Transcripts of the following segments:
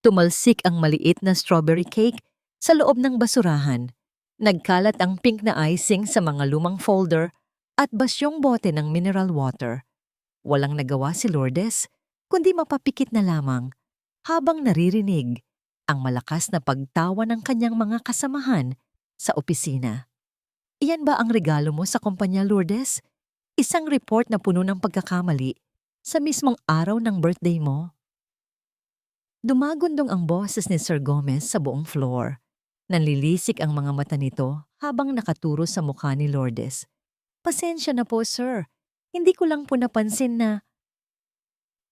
Tumalsik ang maliit na strawberry cake sa loob ng basurahan. Nagkalat ang pink na icing sa mga lumang folder at basyong bote ng mineral water. Walang nagawa si Lourdes, kundi mapapikit na lamang habang naririnig ang malakas na pagtawa ng kanyang mga kasamahan sa opisina. Iyan ba ang regalo mo sa kumpanya, Lourdes? Isang report na puno ng pagkakamali sa mismong araw ng birthday mo? Dumagundong ang boses ni Sir Gomez sa buong floor. Nanlilisik ang mga mata nito habang nakaturo sa mukha ni Lourdes. Pasensya na po, sir. Hindi ko lang po napansin na...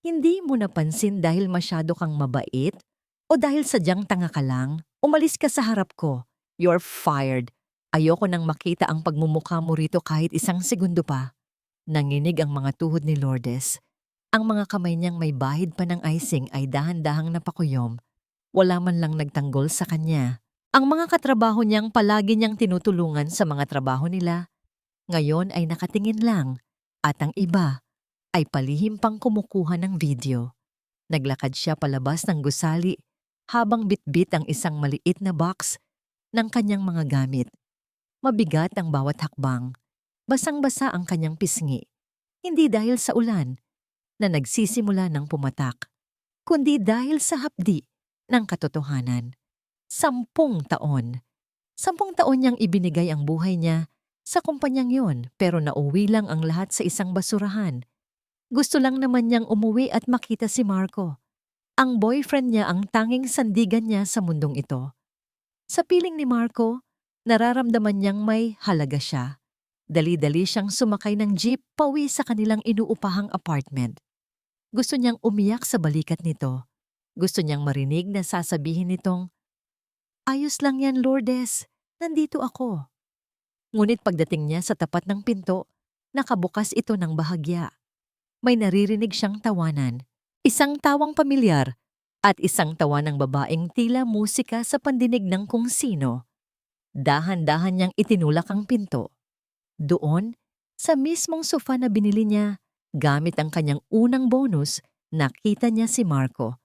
Hindi mo napansin dahil masyado kang mabait? O dahil sadyang tanga ka lang? Umalis ka sa harap ko. You're fired. Ayoko nang makita ang pagmumukha mo rito kahit isang segundo pa. Nanginig ang mga tuhod ni Lourdes. Ang mga kamay niyang may bahid pa ng icing ay dahan-dahang napakuyom. Wala man lang nagtanggol sa kanya. Ang mga katrabaho niyang palagi niyang tinutulungan sa mga trabaho nila, ngayon ay nakatingin lang at ang iba ay palihim pang kumukuha ng video. Naglakad siya palabas ng gusali habang bitbit ang isang maliit na box ng kanyang mga gamit. Mabigat ang bawat hakbang. Basang-basa ang kanyang pisngi. Hindi dahil sa ulan na nagsisimula ng pumatak, kundi dahil sa hapdi ng katotohanan. 10 taon. 10 taon niyang ibinigay ang buhay niya sa kumpanyang yon pero nauwi lang ang lahat sa isang basurahan. Gusto lang naman niyang umuwi at makita si Marco. Ang boyfriend niya ang tanging sandigan niya sa mundong ito. Sa piling ni Marco, nararamdaman niyang may halaga siya. Dali-dali siyang sumakay ng jeep pauwi sa kanilang inuupahang apartment. Gusto niyang umiyak sa balikat nito. Gusto niyang marinig na sasabihin nitong, "Ayos lang yan, Lourdes. Nandito ako." Ngunit pagdating niya sa tapat ng pinto, nakabukas ito ng bahagya. May naririnig siyang tawanan. Isang tawang pamilyar at isang tawa ng babaeng tila musika sa pandinig ng kung sino. Dahan-dahan niyang itinulak ang pinto. Doon, sa mismong sofa na binili niya, gamit ang kanyang unang bonus, nakita niya si Marco.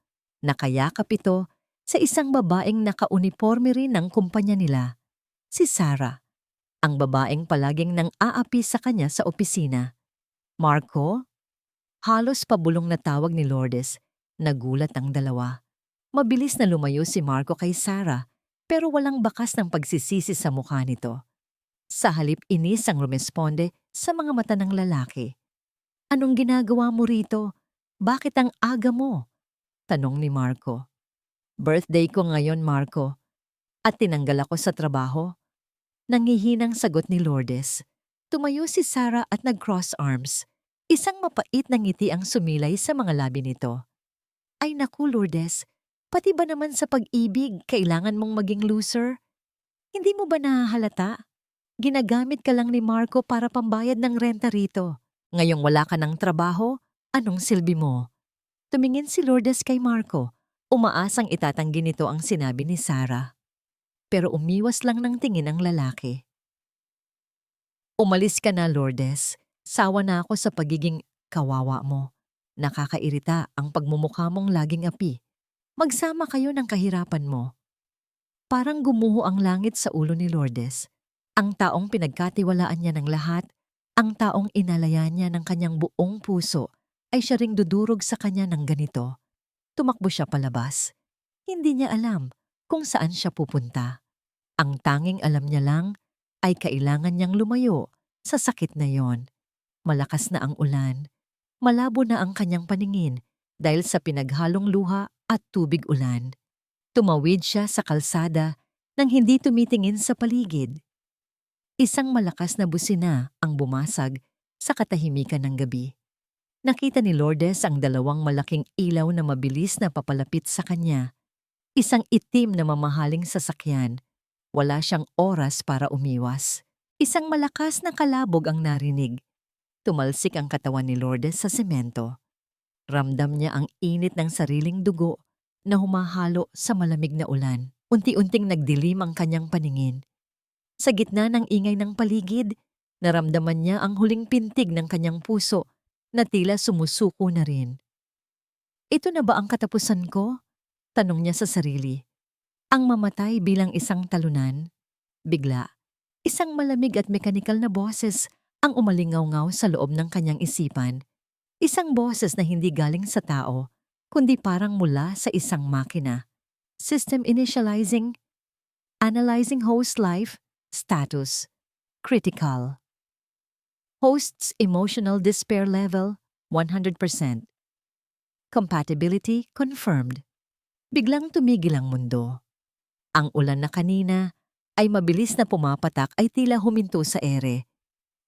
Nakayakap ito sa isang babaeng naka-uniforme rin ng kumpanya nila, si Sarah, ang babaeng palaging nang aapi sa kanya sa opisina. "Marco?" Halos pabulong na tawag ni Lourdes. Nagulat ang dalawa. Mabilis na lumayo si Marco kay Sarah, pero walang bakas ng pagsisisi sa mukha nito. Sa halip inis ang rumesponde sa mga mata ng lalaki. "Anong ginagawa mo rito? Bakit ang aga mo?" tanong ni Marco. "Birthday ko ngayon, Marco, at tinanggal ako sa trabaho." Nangihinang sagot ni Lourdes. Tumayo si Sarah at nag-cross arms. Isang mapait na ngiti ang sumilay sa mga labi nito. "Ay naku, Lourdes, pati ba naman sa pag-ibig kailangan mong maging loser? Hindi mo ba nahahalata? Ginagamit ka lang ni Marco para pambayad ng renta rito. Ngayong wala ka ng trabaho, anong silbi mo?" Tumingin si Lourdes kay Marco. Umaasang itatanggi nito ang sinabi ni Sarah. Pero umiwas lang ng tingin ang lalaki. "Umalis ka na, Lourdes. Sawa na ako sa pagiging kawawa mo. Nakakairita ang pagmumukha mong laging api. Magsama kayo ng kahirapan mo." Parang gumuho ang langit sa ulo ni Lourdes. Ang taong pinagkatiwalaan niya ng lahat, ang taong inalaya niya ng kanyang buong puso, ay siya ring dudurog sa kanya ng ganito. Tumakbo siya palabas. Hindi niya alam kung saan siya pupunta. Ang tanging alam niya lang ay kailangan niyang lumayo sa sakit na yon. Malakas na ang ulan. Malabo na ang kanyang paningin dahil sa pinaghalong luha at tubig ulan. Tumawid siya sa kalsada nang hindi tumitingin sa paligid. Isang malakas na busina ang bumasag sa katahimikan ng gabi. Nakita ni Lourdes ang 2 malaking ilaw na mabilis na papalapit sa kanya. Isang itim na mamahaling sasakyan. Wala siyang oras para umiwas. Isang malakas na kalabog ang narinig. Tumalsik ang katawan ni Lourdes sa semento. Ramdam niya ang init ng sariling dugo na humahalo sa malamig na ulan. Unti-unting nagdilim ang kanyang paningin. Sa gitna ng ingay ng paligid, naramdaman niya ang huling pintig ng kanyang puso na tila sumusuko na rin. "Ito na ba ang katapusan ko? Tanong niya sa sarili. Ang mamatay bilang isang talunan? Bigla, isang malamig at mekanikal na boses ang umalingaw-ngaw sa loob ng kanyang isipan. Isang boses na hindi galing sa tao, kundi parang mula sa isang makina. System initializing, analyzing host life, status, critical. Host's emotional despair level, 100%. Compatibility confirmed. Biglang tumigil ang mundo. Ang ulan na kanina ay mabilis na pumapatak ay tila huminto sa ere.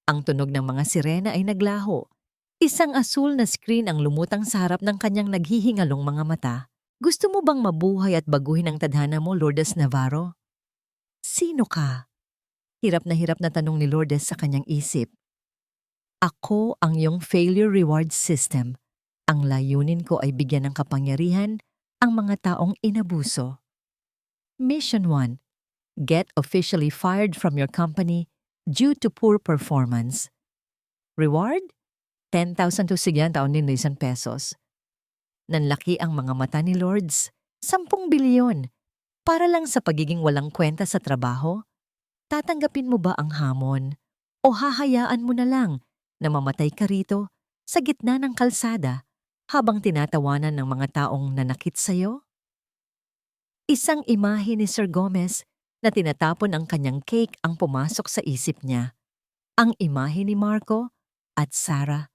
Ang tunog ng mga sirena ay naglaho. Isang asul na screen ang lumutang sa harap ng kanyang naghihingalong mga mata. Gusto mo bang mabuhay at baguhin ang tadhana mo, Lourdes Navarro? Sino ka? Hirap na tanong ni Lourdes sa kanyang isip. Ako ang iyong failure reward system. Ang layunin ko ay bigyan ng kapangyarihan ang mga taong inabuso. Mission 1. Get officially fired from your company due to poor performance. Reward? 10,000 to pesos. Nanlaki ang mga mata ni Lourdes. 10 bilyon. Para lang sa pagiging walang kwenta sa trabaho? Tatanggapin mo ba ang hamon? O hahayaan mo na lang na mamatay ka rito sa gitna ng kalsada habang tinatawanan ng mga taong nanakit sa'yo? Isang imahe ni Sir Gomez na tinatapon ang kanyang cake ang pumasok sa isip niya. Ang imahe ni Marco at Sarah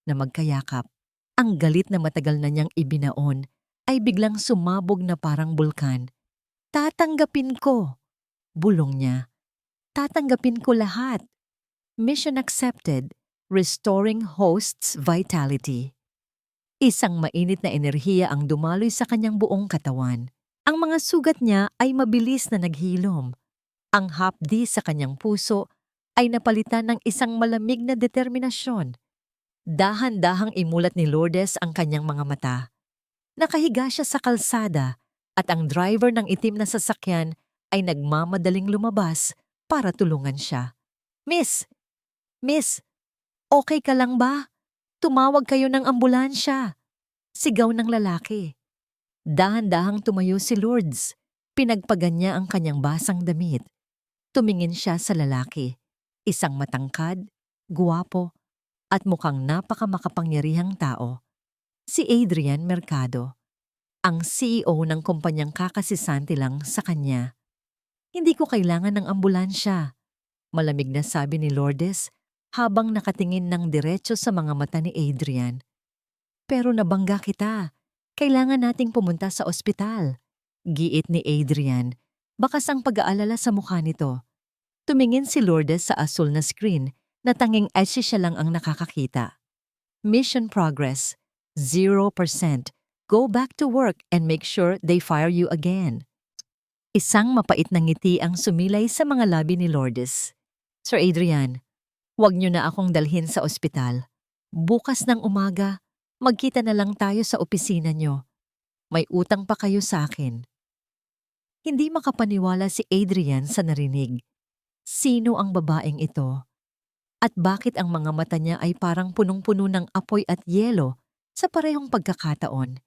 na magkayakap. Ang galit na matagal na niyang ibinaon ay biglang sumabog na parang bulkan. Tatanggapin ko, bulong niya. Tatanggapin ko lahat. Mission accepted, restoring host's vitality. Isang mainit na enerhiya ang dumaloy sa kanyang buong katawan. Ang mga sugat niya ay mabilis na naghilom. Ang hapdi sa kanyang puso ay napalitan ng isang malamig na determinasyon. Dahan-dahang imulat ni Lourdes ang kanyang mga mata. Nakahiga siya sa kalsada at ang driver ng itim na sasakyan ay nagmamadaling lumabas para tulungan siya. Miss! Miss! Okay ka lang ba? Tumawag kayo ng ambulansya. Sigaw ng lalaki. Dahan-dahang tumayo si Lourdes. Pinagpagan niya ang kanyang basang damit. Tumingin siya sa lalaki. Isang matangkad, guwapo, at mukhang napakamakapangyarihang tao. Si Adrian Mercado, ang CEO ng kumpanyang kakasisanti lang sa kanya. Hindi ko kailangan ng ambulansya, malamig na sabi ni Lourdes habang nakatingin ng diretso sa mga mata ni Adrian. Pero nabangga kita. Kailangan nating pumunta sa ospital. Giit ni Adrian, bakas ang pag-aalala sa mukha nito. Tumingin si Lourdes sa asul na screen na tanging etche siya lang ang nakakakita. Mission progress, 0%. Go back to work and make sure they fire you again. Isang mapait na ngiti ang sumilay sa mga labi ni Lourdes. Sir Adrian, huwag niyo na akong dalhin sa ospital. Bukas ng umaga, magkita na lang tayo sa opisina niyo. May utang pa kayo sa akin. Hindi makapaniwala si Adrian sa narinig. Sino ang babaeng ito? At bakit ang mga mata niya ay parang punong-puno ng apoy at yelo sa parehong pagkakataon?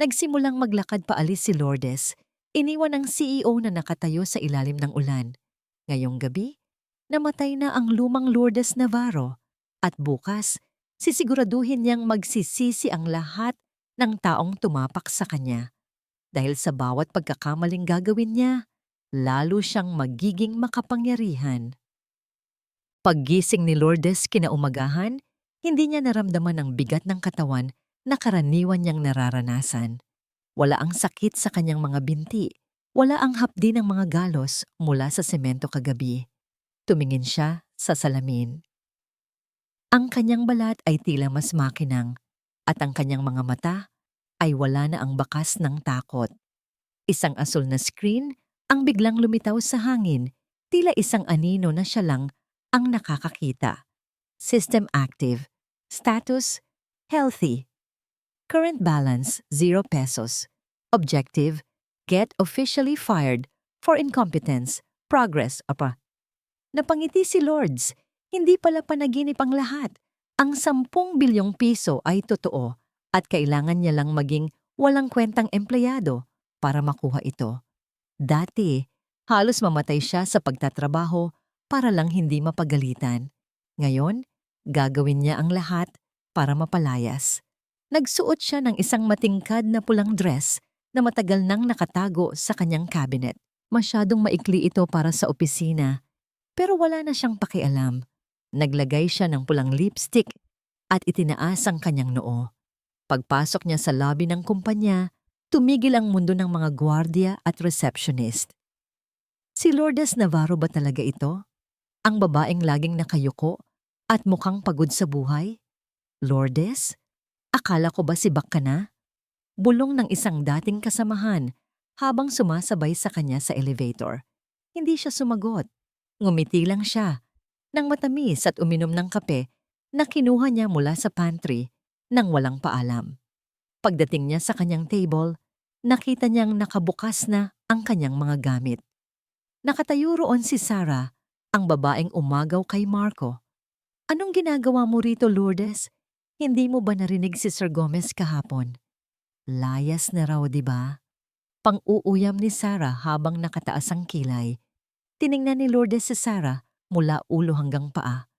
Nagsimulang maglakad paalis si Lourdes. Iniwan ang CEO na nakatayo sa ilalim ng ulan. Ngayong gabi, namatay na ang lumang Lourdes Navarro at bukas, sisiguraduhin niyang magsisisi ang lahat ng taong tumapak sa kanya. Dahil sa bawat pagkakamaling gagawin niya, lalo siyang magiging makapangyarihan. Paggising ni Lourdes kinaumagahan, hindi niya naramdaman ang bigat ng katawan na karaniwan niyang nararanasan. Wala ang sakit sa kanyang mga binti. Wala ang hapdi ng mga galos mula sa semento kagabi. Tumingin siya sa salamin. Ang kanyang balat ay tila mas makinang at ang kanyang mga mata ay wala na ang bakas ng takot. Isang asul na screen ang biglang lumitaw sa hangin, tila isang anino na siya lang ang nakakakita. System active. Status, healthy. Current balance, 0 pesos. Objective, get officially fired for incompetence. Progress, Napangiti si Lourdes. Hindi pala panaginip ang lahat. Ang 10 bilyong piso ay totoo at kailangan niya lang maging walang kwentang empleyado para makuha ito. Dati, halos mamatay siya sa pagtatrabaho para lang hindi mapagalitan. Ngayon, gagawin niya ang lahat para mapalayas. Nagsuot siya ng isang matingkad na pulang dress na matagal nang nakatago sa kanyang cabinet. Masyadong maikli ito para sa opisina, pero wala na siyang pakialam. Naglagay siya ng pulang lipstick at itinaas ang kanyang noo. Pagpasok niya sa lobby ng kumpanya, tumigil ang mundo ng mga gwardiya at receptionist. Si Lourdes Navarro ba talaga ito? Ang babaeng laging nakayuko at mukhang pagod sa buhay? Lourdes? Akala ko ba sibak ka na? Bulong ng isang dating kasamahan habang sumasabay sa kanya sa elevator. Hindi siya sumagot. Ngumiti lang siya nang matamis at uminom ng kape na kinuha niya mula sa pantry nang walang paalam. Pagdating niya sa kanyang table, nakita niyang nakabukas na ang kanyang mga gamit. Nakatayo roon si Sarah, ang babaeng umagaw kay Marco. Anong ginagawa mo rito, Lourdes? Hindi mo ba narinig si Sir Gomez kahapon? Layas na raw, di ba? Pang-uuyam ni Sarah habang nakataas ang kilay. Tiningnan ni Lourdes si Sarah mula ulo hanggang paa.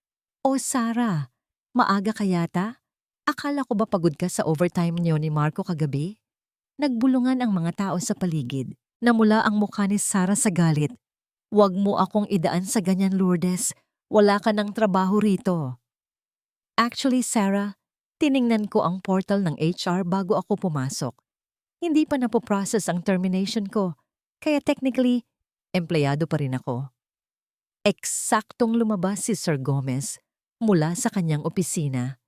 O Sarah, maaga ka yata? Akala ko ba pagod ka sa overtime niyo ni Marco kagabi? Nagbulungan ang mga tao sa paligid. Namula ang mukha ni Sarah sa galit. Huwag mo akong idaan sa ganyan, Lourdes. Wala ka ng trabaho rito. Actually, Sarah, tiningnan ko ang portal ng HR bago ako pumasok. Hindi pa napoprocess ang termination ko, kaya technically, empleyado pa rin ako. Eksaktong lumabas si Sir Gomez mula sa kanyang opisina.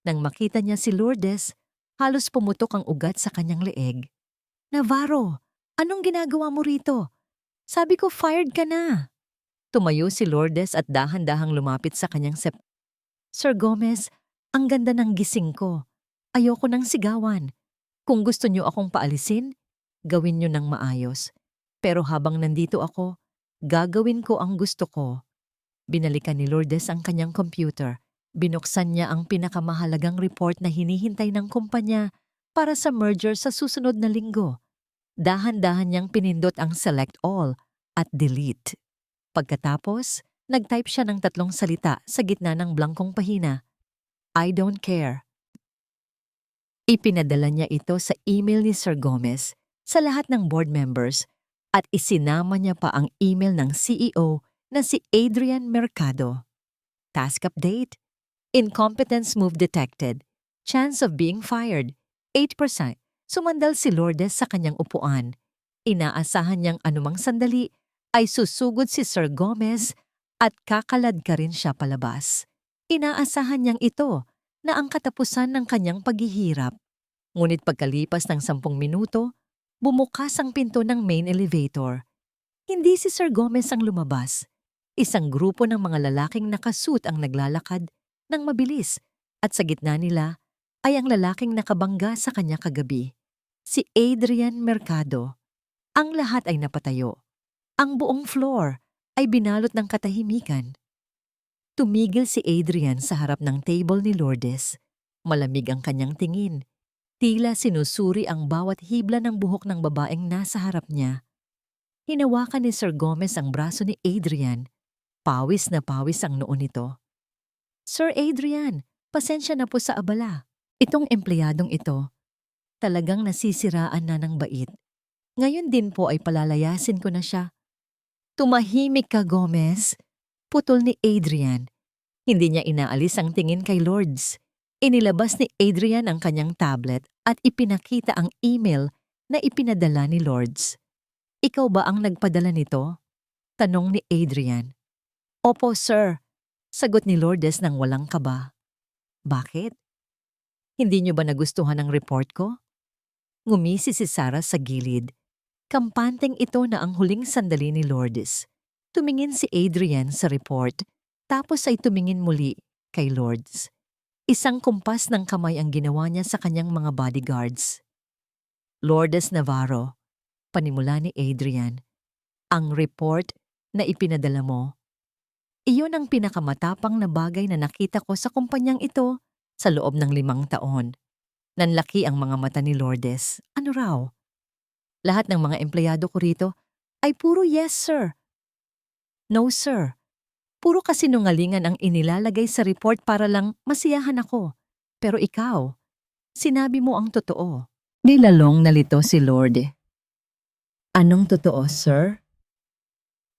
Nang makita niya si Lourdes, halos pumutok ang ugat sa kanyang leeg. Navarro, anong ginagawa mo rito? Sabi ko fired ka na. Tumayo si Lourdes at dahan-dahang lumapit sa kanyang Sir Gomez, ang ganda ng gising ko. Ayoko nang sigawan. Kung gusto niyo akong paalisin, gawin niyo ng maayos. Pero habang nandito ako, gagawin ko ang gusto ko. Binalikan ni Lourdes ang kanyang computer. Binuksan niya ang pinakamahalagang report na hinihintay ng kumpanya para sa merger sa susunod na linggo. Dahan-dahan niyang pinindot ang select all at delete. Pagkatapos, nag-type siya ng 3 salita sa gitna ng blankong pahina. I don't care. Ipinadala niya ito sa email ni Sir Gomez sa lahat ng board members at isinama niya pa ang email ng CEO na si Adrian Mercado. Task update. Incompetence move detected. Chance of being fired, 8%. Sumandal si Lourdes sa kanyang upuan. Inaasahan niyang anumang sandali ay susugod si Sir Gomez at kakalad ka rin siya palabas. Inaasahan niyang ito na ang katapusan ng kanyang paghihirap. Ngunit pagkalipas ng 10 minuto, bumukas ang pinto ng main elevator. Hindi si Sir Gomez ang lumabas. Isang grupo ng mga lalaking nakasuit ang naglalakad ng mabilis at sa gitna nila ay ang lalaking nakabangga sa kanya kagabi, si Adrian Mercado. Ang lahat ay napatayo. Ang buong floor ay binalot ng katahimikan. Tumigil si Adrian sa harap ng table ni Lourdes. Malamig ang kanyang tingin. Tila sinusuri ang bawat hibla ng buhok ng babaeng nasa harap niya. Hinawakan ni Sir Gomez ang braso ni Adrian. Pawis na pawis ang noo nito. Sir Adrian, pasensya na po sa abala. Itong empleyadong ito, talagang nasisiraan na ng bait. Ngayon din po ay palalayasin ko na siya. Tumahimik ka, Gomez. Putol ni Adrian. Hindi niya inaalis ang tingin kay Lourdes. Inilabas ni Adrian ang kanyang tablet at ipinakita ang email na ipinadala ni Lourdes. Ikaw ba ang nagpadala nito? Tanong ni Adrian. Opo, sir. Sagot ni Lourdes nang walang kaba. Bakit? Hindi niyo ba nagustuhan ang report ko? Ngumisi si Sarah sa gilid. Kampanteng ito na ang huling sandali ni Lourdes. Tumingin si Adrian sa report, tapos ay tumingin muli kay Lourdes. Isang kumpas ng kamay ang ginawa niya sa kanyang mga bodyguards. Lourdes Navarro, panimula ni Adrian, ang report na ipinadala mo. Iyon ang pinakamatapang na bagay na nakita ko sa kumpanyang ito sa loob ng 5 taon. Nanlaki ang mga mata ni Lourdes. Ano raw? Lahat ng mga empleyado ko rito ay puro yes, sir. No, sir. Puro kasinungalingan ang inilalagay sa report para lang masiyahan ako. Pero ikaw, sinabi mo ang totoo. Nilalong nalito si Lord. Anong totoo, sir?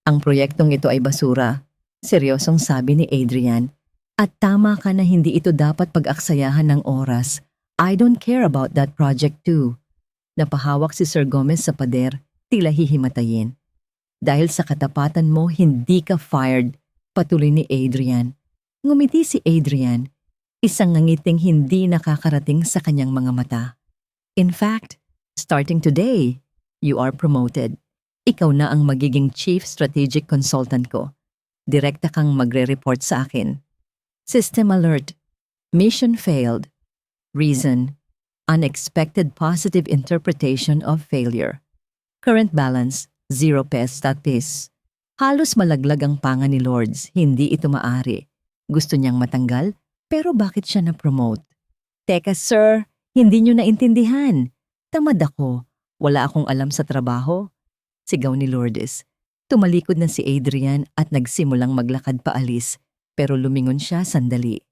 Ang proyektong ito ay basura. Seryosong sabi ni Adrian. At tama ka na hindi ito dapat pag-aksayahan ng oras. I don't care about that project too. Napahawak si Sir Gomez sa pader, tila hihimatayin. Dahil sa katapatan mo, hindi ka fired, patuloy ni Adrian. Ngumiti si Adrian, isang ngangiting hindi nakakarating sa kanyang mga mata. In fact, starting today, you are promoted. Ikaw na ang magiging Chief Strategic Consultant ko. Direkta kang magre-report sa akin. System alert. Mission failed. Reason. Unexpected positive interpretation of failure. Current balance, 0 pesos. Halos malaglag ang panga ni Lords, hindi ito maari. Gusto niyang matanggal, pero bakit siya na-promote? Teka sir, hindi niyo naintindihan. Tamad ako. Wala akong alam sa trabaho. Sigaw ni Lourdes. Tumalikod na si Adrian at nagsimulang maglakad paalis, pero lumingon siya sandali.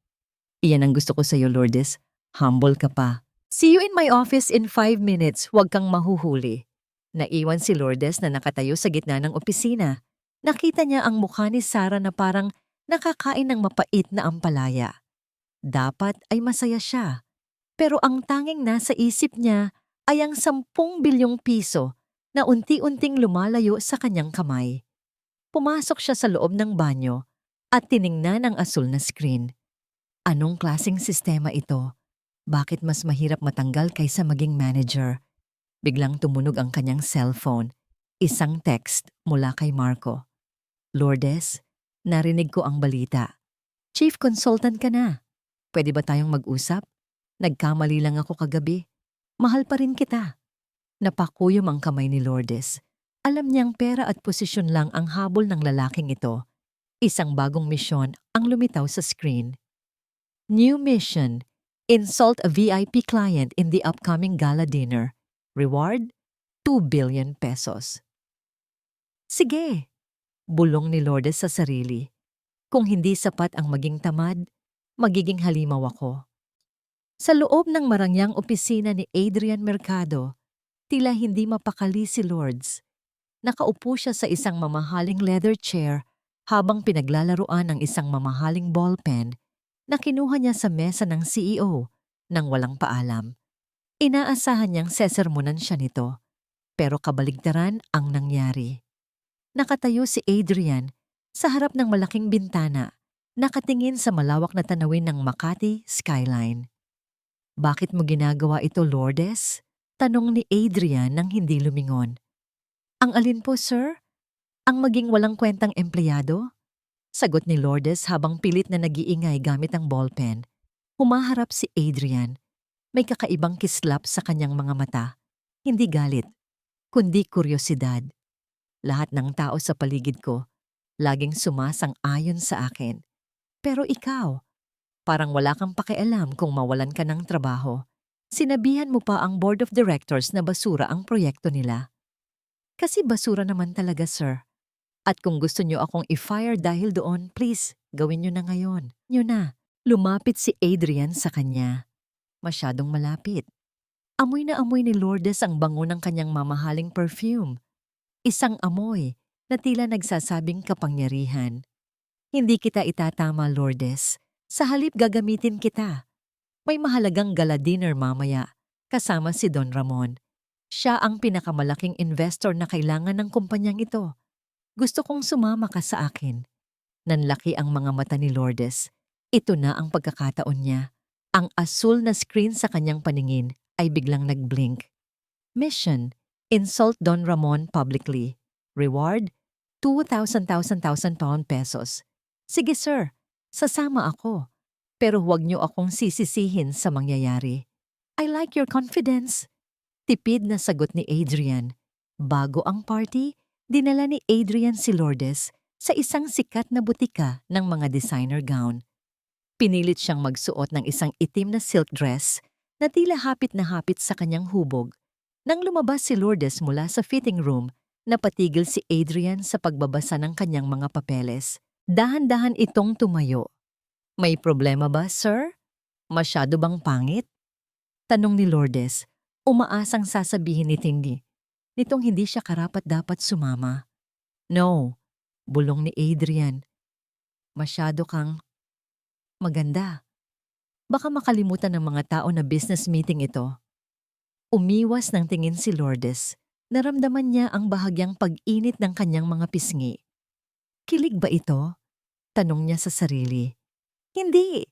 Iyan ang gusto ko sa iyo, Lourdes. Humble ka pa. See you in my office in 5 minutes. Huwag kang mahuhuli. Naiwan si Lourdes na nakatayo sa gitna ng opisina. Nakita niya ang mukha ni Sarah na parang nakakain ng mapait na ampalaya. Dapat ay masaya siya. Pero ang tanging nasa isip niya ay ang 10 bilyong piso na unti-unting lumalayo sa kanyang kamay. Pumasok siya sa loob ng banyo at tiningnan ang asul na screen. Anong klaseng sistema ito? Bakit mas mahirap matanggal kaysa maging manager? Biglang tumunog ang kanyang cellphone. Isang text mula kay Marco. Lourdes, narinig ko ang balita. Chief consultant ka na. Pwede ba tayong mag-usap? Nagkamali lang ako kagabi. Mahal pa rin kita. Napakuyom ang kamay ni Lourdes. Alam niyang pera at posisyon lang ang habol ng lalaking ito. Isang bagong misyon ang lumitaw sa screen. New mission. Insult a VIP client in the upcoming gala dinner. Reward, 2 billion pesos. Sige, bulong ni Lourdes sa sarili. Kung hindi sapat ang maging tamad, magiging halimaw ako. Sa loob ng marangyang opisina ni Adrian Mercado, tila hindi mapakali si Lourdes. Nakaupo siya sa isang mamahaling leather chair habang pinaglalaruan ng isang mamahaling ballpen na kinuha niya sa mesa ng CEO nang walang paalam. Inaasahan niyang sesermonan siya nito, pero kabaligtaran ang nangyari. Nakatayo si Adrian sa harap ng malaking bintana, nakatingin sa malawak na tanawin ng Makati skyline. Bakit mo ginagawa ito, Lourdes? Tanong ni Adrian nang hindi lumingon. Ang alin po, sir? Ang maging walang kwentang empleyado? Sagot ni Lourdes habang pilit na nag-iingay gamit ang ballpen. Humaharap si Adrian. May kakaibang kislap sa kanyang mga mata. Hindi galit, kundi kuryosidad. Lahat ng tao sa paligid ko, laging sumasang-ayon sa akin. Pero ikaw, parang wala kang pakialam kung mawalan ka ng trabaho. Sinabihan mo pa ang board of directors na basura ang proyekto nila. Kasi basura naman talaga, sir. At kung gusto niyo akong i-fire dahil doon, please, gawin niyo na ngayon. Niyo na. Lumapit si Adrian sa kanya. Masyadong malapit. Amoy na amoy ni Lourdes ang bango ng kanyang mamahaling perfume. Isang amoy na tila nagsasabing kapangyarihan. Hindi kita itatama, Lourdes. Sa halip gagamitin kita. May mahalagang gala dinner mamaya, kasama si Don Ramon. Siya ang pinakamalaking investor na kailangan ng kumpanyang ito. Gusto kong sumama ka sa akin. Nanlaki ang mga mata ni Lourdes. Ito na ang pagkakataon niya. Ang asul na screen sa kanyang paningin ay biglang nag-blink. Mission, insult Don Ramon publicly. Reward, 2,000 pound pesos. Sige sir, sasama ako. Pero huwag niyo akong sisisihin sa mangyayari. I like your confidence. Tipid na sagot ni Adrian. Bago ang party, dinala ni Adrian si Lourdes sa isang sikat na butika ng mga designer gown. Pinilit siyang magsuot ng isang itim na silk dress na tila hapit na hapit sa kanyang hubog. Nang lumabas si Lourdes mula sa fitting room, napatigil si Adrian sa pagbabasa ng kanyang mga papeles. Dahan-dahan itong tumayo. May problema ba, sir? Masyado bang pangit? Tanong ni Lourdes, umaasang sasabihin ni Tindy nitong hindi siya karapat-dapat sumama. No, bulong ni Adrian. Masyado kang maganda. Baka makalimutan ng mga tao na business meeting ito. Umiwas ng tingin si Lourdes. Naramdaman niya ang bahagyang pag-init ng kanyang mga pisngi. Kilig ba ito? Tanong niya sa sarili. Hindi.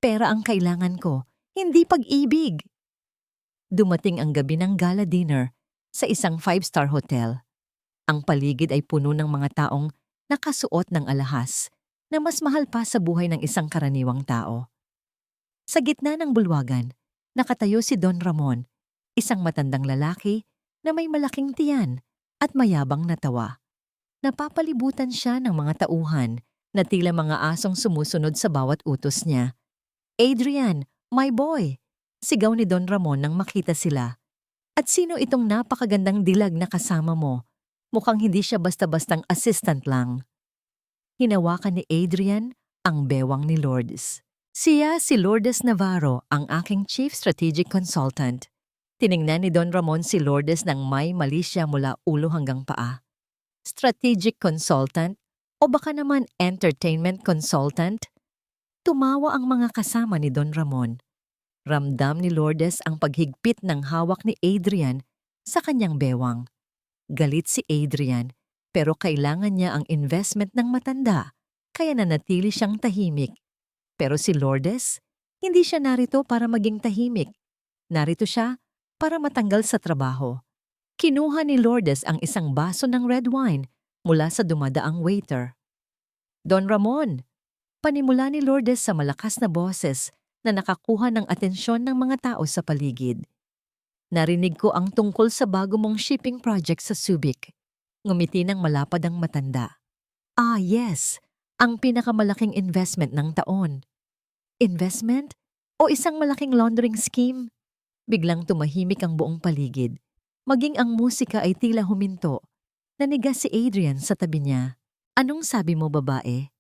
Pera ang kailangan ko, hindi pag-ibig. Dumating ang gabi ng gala dinner sa isang 5-star hotel. Ang paligid ay puno ng mga taong nakasuot ng alahas na mas mahal pa sa buhay ng isang karaniwang tao. Sa gitna ng bulwagan, nakatayo si Don Ramon, isang matandang lalaki na may malaking tiyan at mayabang na tawa. Napapalibutan siya ng mga tauhan na tila mga asong sumusunod sa bawat utos niya. Adrian, my boy! Sigaw ni Don Ramon nang makita sila. At sino itong napakagandang dilag na kasama mo? Mukhang hindi siya basta-bastang assistant lang. Hinawakan ni Adrian ang bewang ni Lourdes. Siya si Lourdes Navarro, ang aking Chief Strategic Consultant. Tiningnan ni Don Ramon si Lourdes nang may mali siya mula ulo hanggang paa. Strategic Consultant? O baka naman Entertainment Consultant? Tumawa ang mga kasama ni Don Ramon. Ramdam ni Lourdes ang paghigpit ng hawak ni Adrian sa kanyang bewang. Galit si Adrian, pero kailangan niya ang investment ng matanda, kaya nanatili siyang tahimik. Pero si Lourdes, hindi siya narito para maging tahimik. Narito siya para matanggal sa trabaho. Kinuha ni Lourdes ang isang baso ng red wine mula sa dumadaang waiter. Don Ramon, panimula ni Lourdes sa malakas na boses na nakakuha ng atensyon ng mga tao sa paligid. Narinig ko ang tungkol sa bago mong shipping project sa Subic. Ngumiti ng malapad ang matanda. Ah, yes. Ang pinakamalaking investment ng taon. Investment? O isang malaking laundering scheme? Biglang tumahimik ang buong paligid. Maging ang musika ay tila huminto. Nanigas si Adrian sa tabi niya. Anong sabi mo, babae?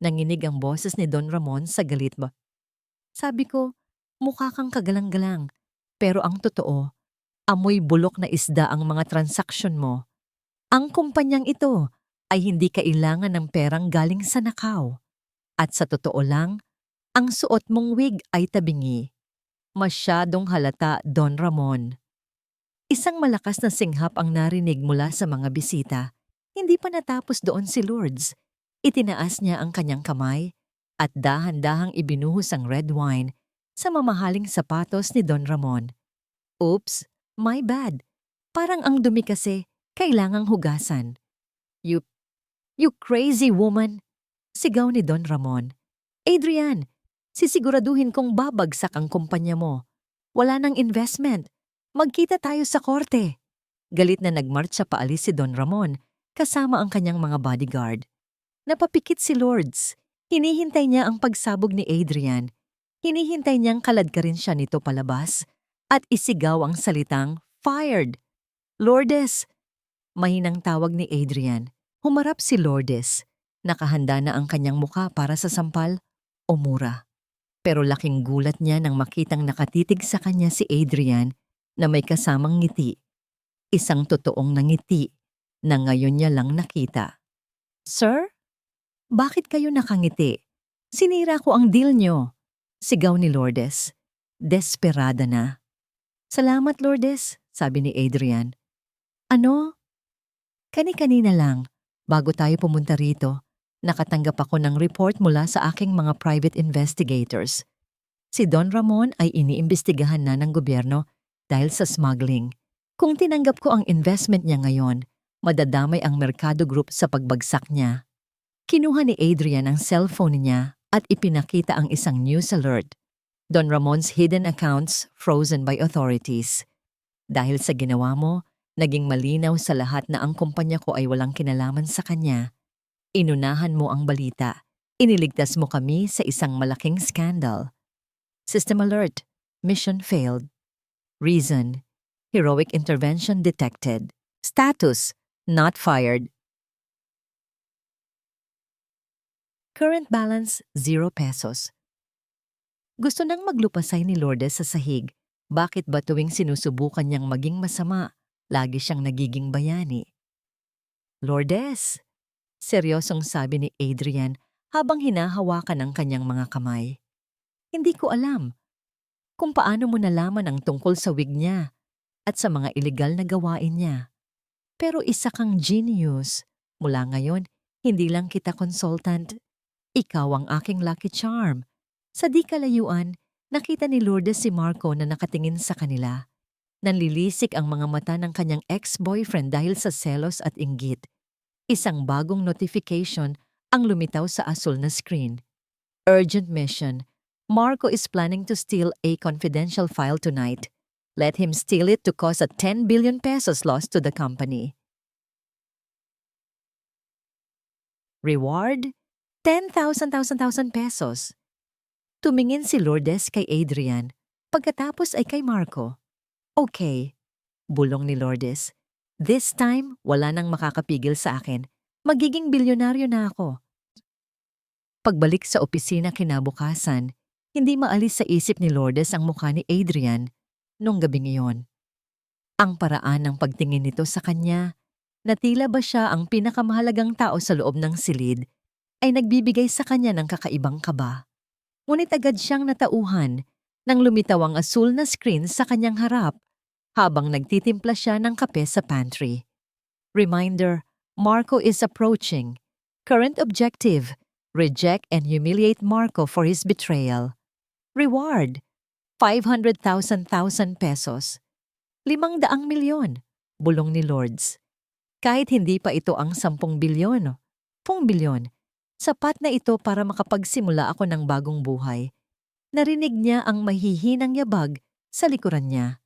Nanginig ang boses ni Don Ramon sa galit ba? Sabi ko, mukha kang kagalang-galang. Pero ang totoo, amoy bulok na isda ang mga transaksyon mo. Ang kumpanyang ito ay hindi kailangan ng perang galing sa nakaw. At sa totoo lang, ang suot mong wig ay tabingi. Masyadong halata, Don Ramon. Isang malakas na singhap ang narinig mula sa mga bisita. Hindi pa natapos doon si Lourdes. Itinaas niya ang kanyang kamay at dahan-dahang ibinuhos ang red wine sa mamahaling sapatos ni Don Ramon. Oops, my bad. Parang ang dumi kasi, kailangang hugasan. You crazy woman! Sigaw ni Don Ramon. Adrian, sisiguraduhin kong babagsak ang kumpanya mo. Wala nang investment. Magkita tayo sa korte. Galit na nagmarcha paalis si Don Ramon kasama ang kanyang mga bodyguard. Napapikit si Lourdes. Hinihintay niya ang pagsabog ni Adrian. Hinihintay niyang kaladkarin siya nito palabas at isigaw ang salitang, "Fired!" Lourdes! Mahinang tawag ni Adrian. Humarap si Lourdes. Nakahanda na ang kanyang muka para sa sampal o mura. Pero laking gulat niya nang makitang nakatitig sa kanya si Adrian na may kasamang ngiti. Isang totoong nangiti na ngayon niya lang nakita. Sir? Bakit kayo nakangiti? Sinira ko ang deal niyo. Sigaw ni Lourdes. Desperada na. Salamat, Lourdes, sabi ni Adrian. Ano? Kani-kanina lang, bago tayo pumunta rito, nakatanggap ako ng report mula sa aking mga private investigators. Si Don Ramon ay iniimbestigahan na ng gobyerno dahil sa smuggling. Kung tinanggap ko ang investment niya ngayon, madadamay ang Mercado Group sa pagbagsak niya. Kinuha ni Adrian ang cellphone niya at ipinakita ang isang news alert. Don Ramon's hidden accounts frozen by authorities. Dahil sa ginawa mo, naging malinaw sa lahat na ang kumpanya ko ay walang kinalaman sa kanya. Inunahan mo ang balita. Iniligtas mo kami sa isang malaking scandal. System alert. Mission failed. Reason. Heroic intervention detected. Status, not fired. Current balance, 0 pesos. Gusto nang maglupasay ni Lourdes sa sahig. Bakit ba tuwing sinusubukan niyang maging masama, lagi siyang nagiging bayani? Lourdes, seryosong sabi ni Adrian habang hinahawakan ang kanyang mga kamay. Hindi ko alam kung paano mo nalaman ang tungkol sa wig niya at sa mga iligal na gawain niya. Pero isa kang genius. Mula ngayon, hindi lang kita consultant. Ikaw ang aking lucky charm. Sa di kalayuan, nakita ni Lourdes si Marco na nakatingin sa kanila. Nanlilisik ang mga mata ng kanyang ex-boyfriend dahil sa selos at inggit. Isang bagong notification ang lumitaw sa asul na screen. Urgent mission. Marco is planning to steal a confidential file tonight. Let him steal it to cause a 10 billion pesos loss to the company. Reward? 10,000 pesos. Tumingin si Lourdes kay Adrian, pagkatapos ay kay Marco. Okay, bulong ni Lourdes. This time, wala nang makakapigil sa akin. Magiging bilyonaryo na ako. Pagbalik sa opisina kinabukasan, hindi maalis sa isip ni Lourdes ang mukha ni Adrian nung gabing iyon. Ang paraan ng pagtingin nito sa kanya, na tila ba siya ang pinakamahalagang tao sa loob ng silid, ay nagbibigay sa kanya ng kakaibang kaba. Ngunit agad siyang natauhan nang lumitaw ang asul na screen sa kanyang harap habang nagtitimpla siya ng kape sa pantry. Reminder, Marco is approaching. Current objective, reject and humiliate Marco for his betrayal. Reward, 500,000 pesos. 500 milyon, bulong ni Lourdes. Kahit hindi pa ito ang 10 bilyon, 10 bilyon, sapat na ito para makapagsimula ako ng bagong buhay. Narinig niya ang mahihinang yabag sa likuran niya.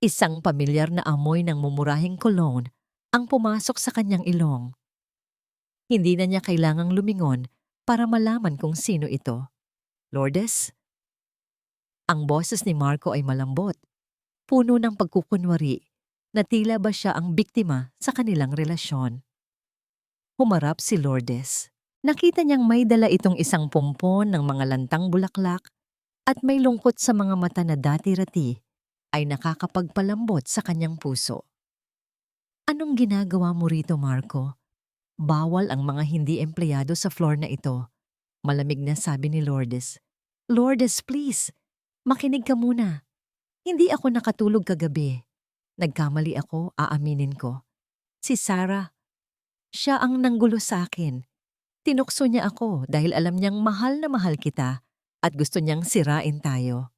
Isang pamilyar na amoy ng mumurahing cologne ang pumasok sa kanyang ilong. Hindi na niya kailangang lumingon para malaman kung sino ito. Lourdes? Ang boses ni Marco ay malambot, puno ng pagkukunwari na tila ba siya ang biktima sa kanilang relasyon. Humarap si Lourdes. Nakita niyang may dala itong isang pompon ng mga lantang bulaklak at may lungkot sa mga mata na dati-rati ay nakakapagpalambot sa kanyang puso. Anong ginagawa mo rito, Marco? Bawal ang mga hindi empleyado sa floor na ito. Malamig na sabi ni Lourdes. Lourdes, please, makinig ka muna. Hindi ako nakatulog kagabi. Nagkamali ako, aaminin ko. Si Sarah, siya ang nanggulo sa akin. Tinukso niya ako dahil alam niyang mahal na mahal kita at gusto niyang sirain tayo.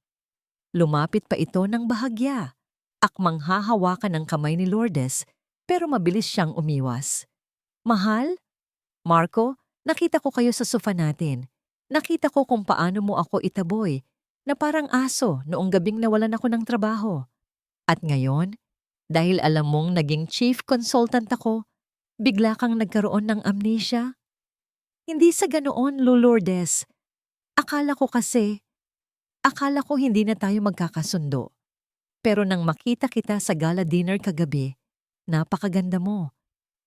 Lumapit pa ito ng bahagya. Akmang hahawakan ng kamay ni Lourdes pero mabilis siyang umiwas. Mahal? Marco, nakita ko kayo sa sofa natin. Nakita ko kung paano mo ako itaboy na parang aso noong gabing nawalan ako ng trabaho. At ngayon, dahil alam mong naging chief consultant ako, bigla kang nagkaroon ng amnesia? Hindi sa ganoon, Lourdes. Akala ko hindi na tayo magkakasundo. Pero nang makita kita sa gala dinner kagabi, napakaganda mo.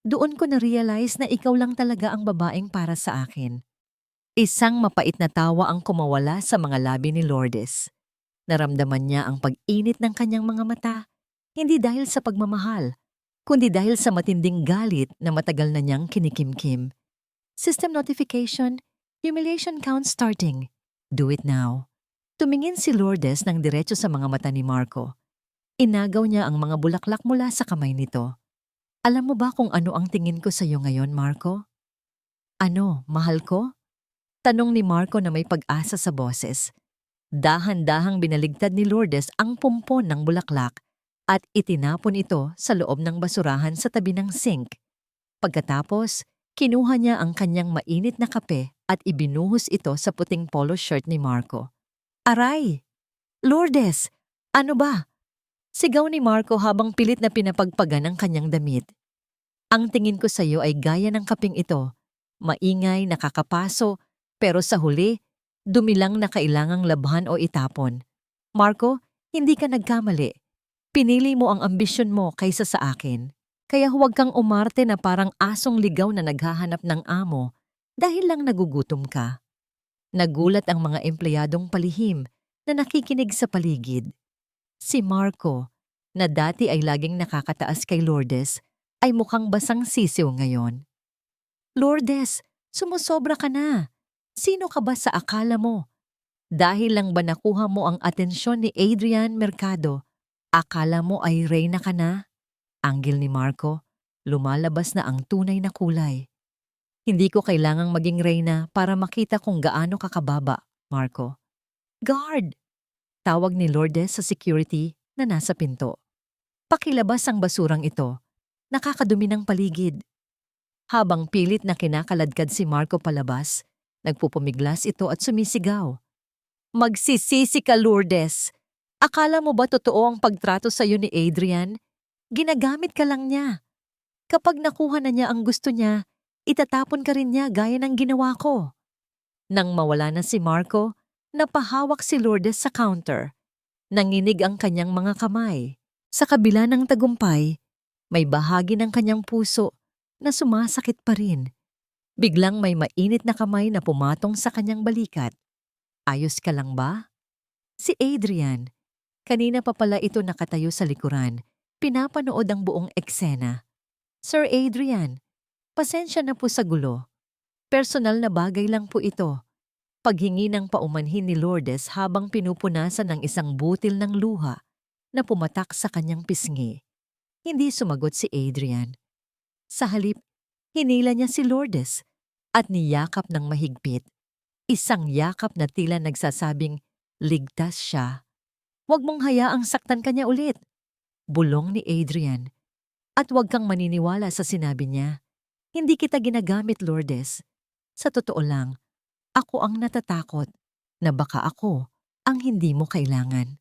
Doon ko na-realize na ikaw lang talaga ang babaeng para sa akin. Isang mapait na tawa ang kumawala sa mga labi ni Lourdes. Naramdaman niya ang pag-init ng kanyang mga mata, hindi dahil sa pagmamahal, kundi dahil sa matinding galit na matagal na niyang kinikimkim. System notification, humiliation count starting. Do it now. Tumingin si Lourdes ng diretso sa mga mata ni Marco. Inagaw niya ang mga bulaklak mula sa kamay nito. Alam mo ba kung ano ang tingin ko sa iyo ngayon, Marco? Ano, mahal ko? Tanong ni Marco na may pag-asa sa boses. Dahan-dahang binaligtad ni Lourdes ang pumpon ng bulaklak at itinapon ito sa loob ng basurahan sa tabi ng sink. Pagkatapos, kinuha niya ang kanyang mainit na kape at ibinuhos ito sa puting polo shirt ni Marco. Aray! Lourdes! Ano ba? Sigaw ni Marco habang pilit na pinapagpagan ang kanyang damit. Ang tingin ko sa iyo ay gaya ng kaping ito. Maingay, nakakapaso, pero sa huli, dumilang na kailangang labhan o itapon. Marco, hindi ka nagkamali. Pinili mo ang ambisyon mo kaysa sa akin. Kaya huwag kang umarte na parang asong ligaw na naghahanap ng amo dahil lang nagugutom ka. Nagulat ang mga empleyadong palihim na nakikinig sa paligid. Si Marco, na dati ay laging nakakataas kay Lourdes, ay mukhang basang sisiw ngayon. Lourdes, sumusobra ka na. Sino ka ba sa akala mo? Dahil lang ba nakuha mo ang atensyon ni Adrian Mercado, akala mo ay reyna ka na? Anggil ni Marco, lumalabas na ang tunay na kulay. Hindi ko kailangang maging reyna para makita kung gaano kakababa, Marco. Guard! Tawag ni Lourdes sa security na nasa pinto. Pakilabas ang basurang ito. Nakakadumi ng paligid. Habang pilit na kinakaladkad si Marco palabas, nagpupumiglas ito at sumisigaw. Magsisisi ka, Lourdes. Akala mo ba totoo ang pagtrato sa'yo ni Adrian? Ginagamit ka lang niya. Kapag nakuha na niya ang gusto niya, itatapon ka rin niya gaya ng ginawa ko. Nang mawala na si Marco, napahawak si Lourdes sa counter. Nanginig ang kanyang mga kamay. Sa kabila ng tagumpay, may bahagi ng kanyang puso na sumasakit pa rin. Biglang may mainit na kamay na pumatong sa kanyang balikat. Ayos ka lang ba? Si Adrian. Kanina pa pala ito nakatayo sa likuran. Pinapanood ang buong eksena. Sir Adrian, pasensya na po sa gulo. Personal na bagay lang po ito. Paghingi ng paumanhin ni Lourdes habang pinupunasan ng isang butil ng luha na pumatak sa kanyang pisngi. Hindi sumagot si Adrian. Sa halip, hinila niya si Lourdes at niyakap ng mahigpit. Isang yakap na tila nagsasabing, ligtas siya. Huwag mong hayaang saktan kanya ulit. Bulong ni Adrian. At huwag kang maniniwala sa sinabi niya. Hindi kita ginagamit, Lourdes. Sa totoo lang, ako ang natatakot na baka ako ang hindi mo kailangan.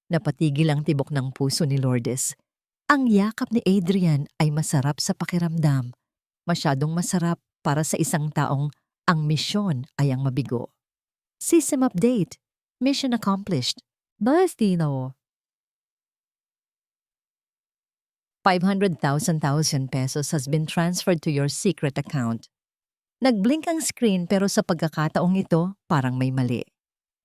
Napatigil ang tibok ng puso ni Lourdes. Ang yakap ni Adrian ay masarap sa pakiramdam. Masyadong masarap para sa isang taong ang misyon ay ang mabigo. System update. Mission accomplished. Bastino. 500,000 pesos has been transferred to your secret account. Nagblink ang screen pero sa pagkakataong ito, parang may mali.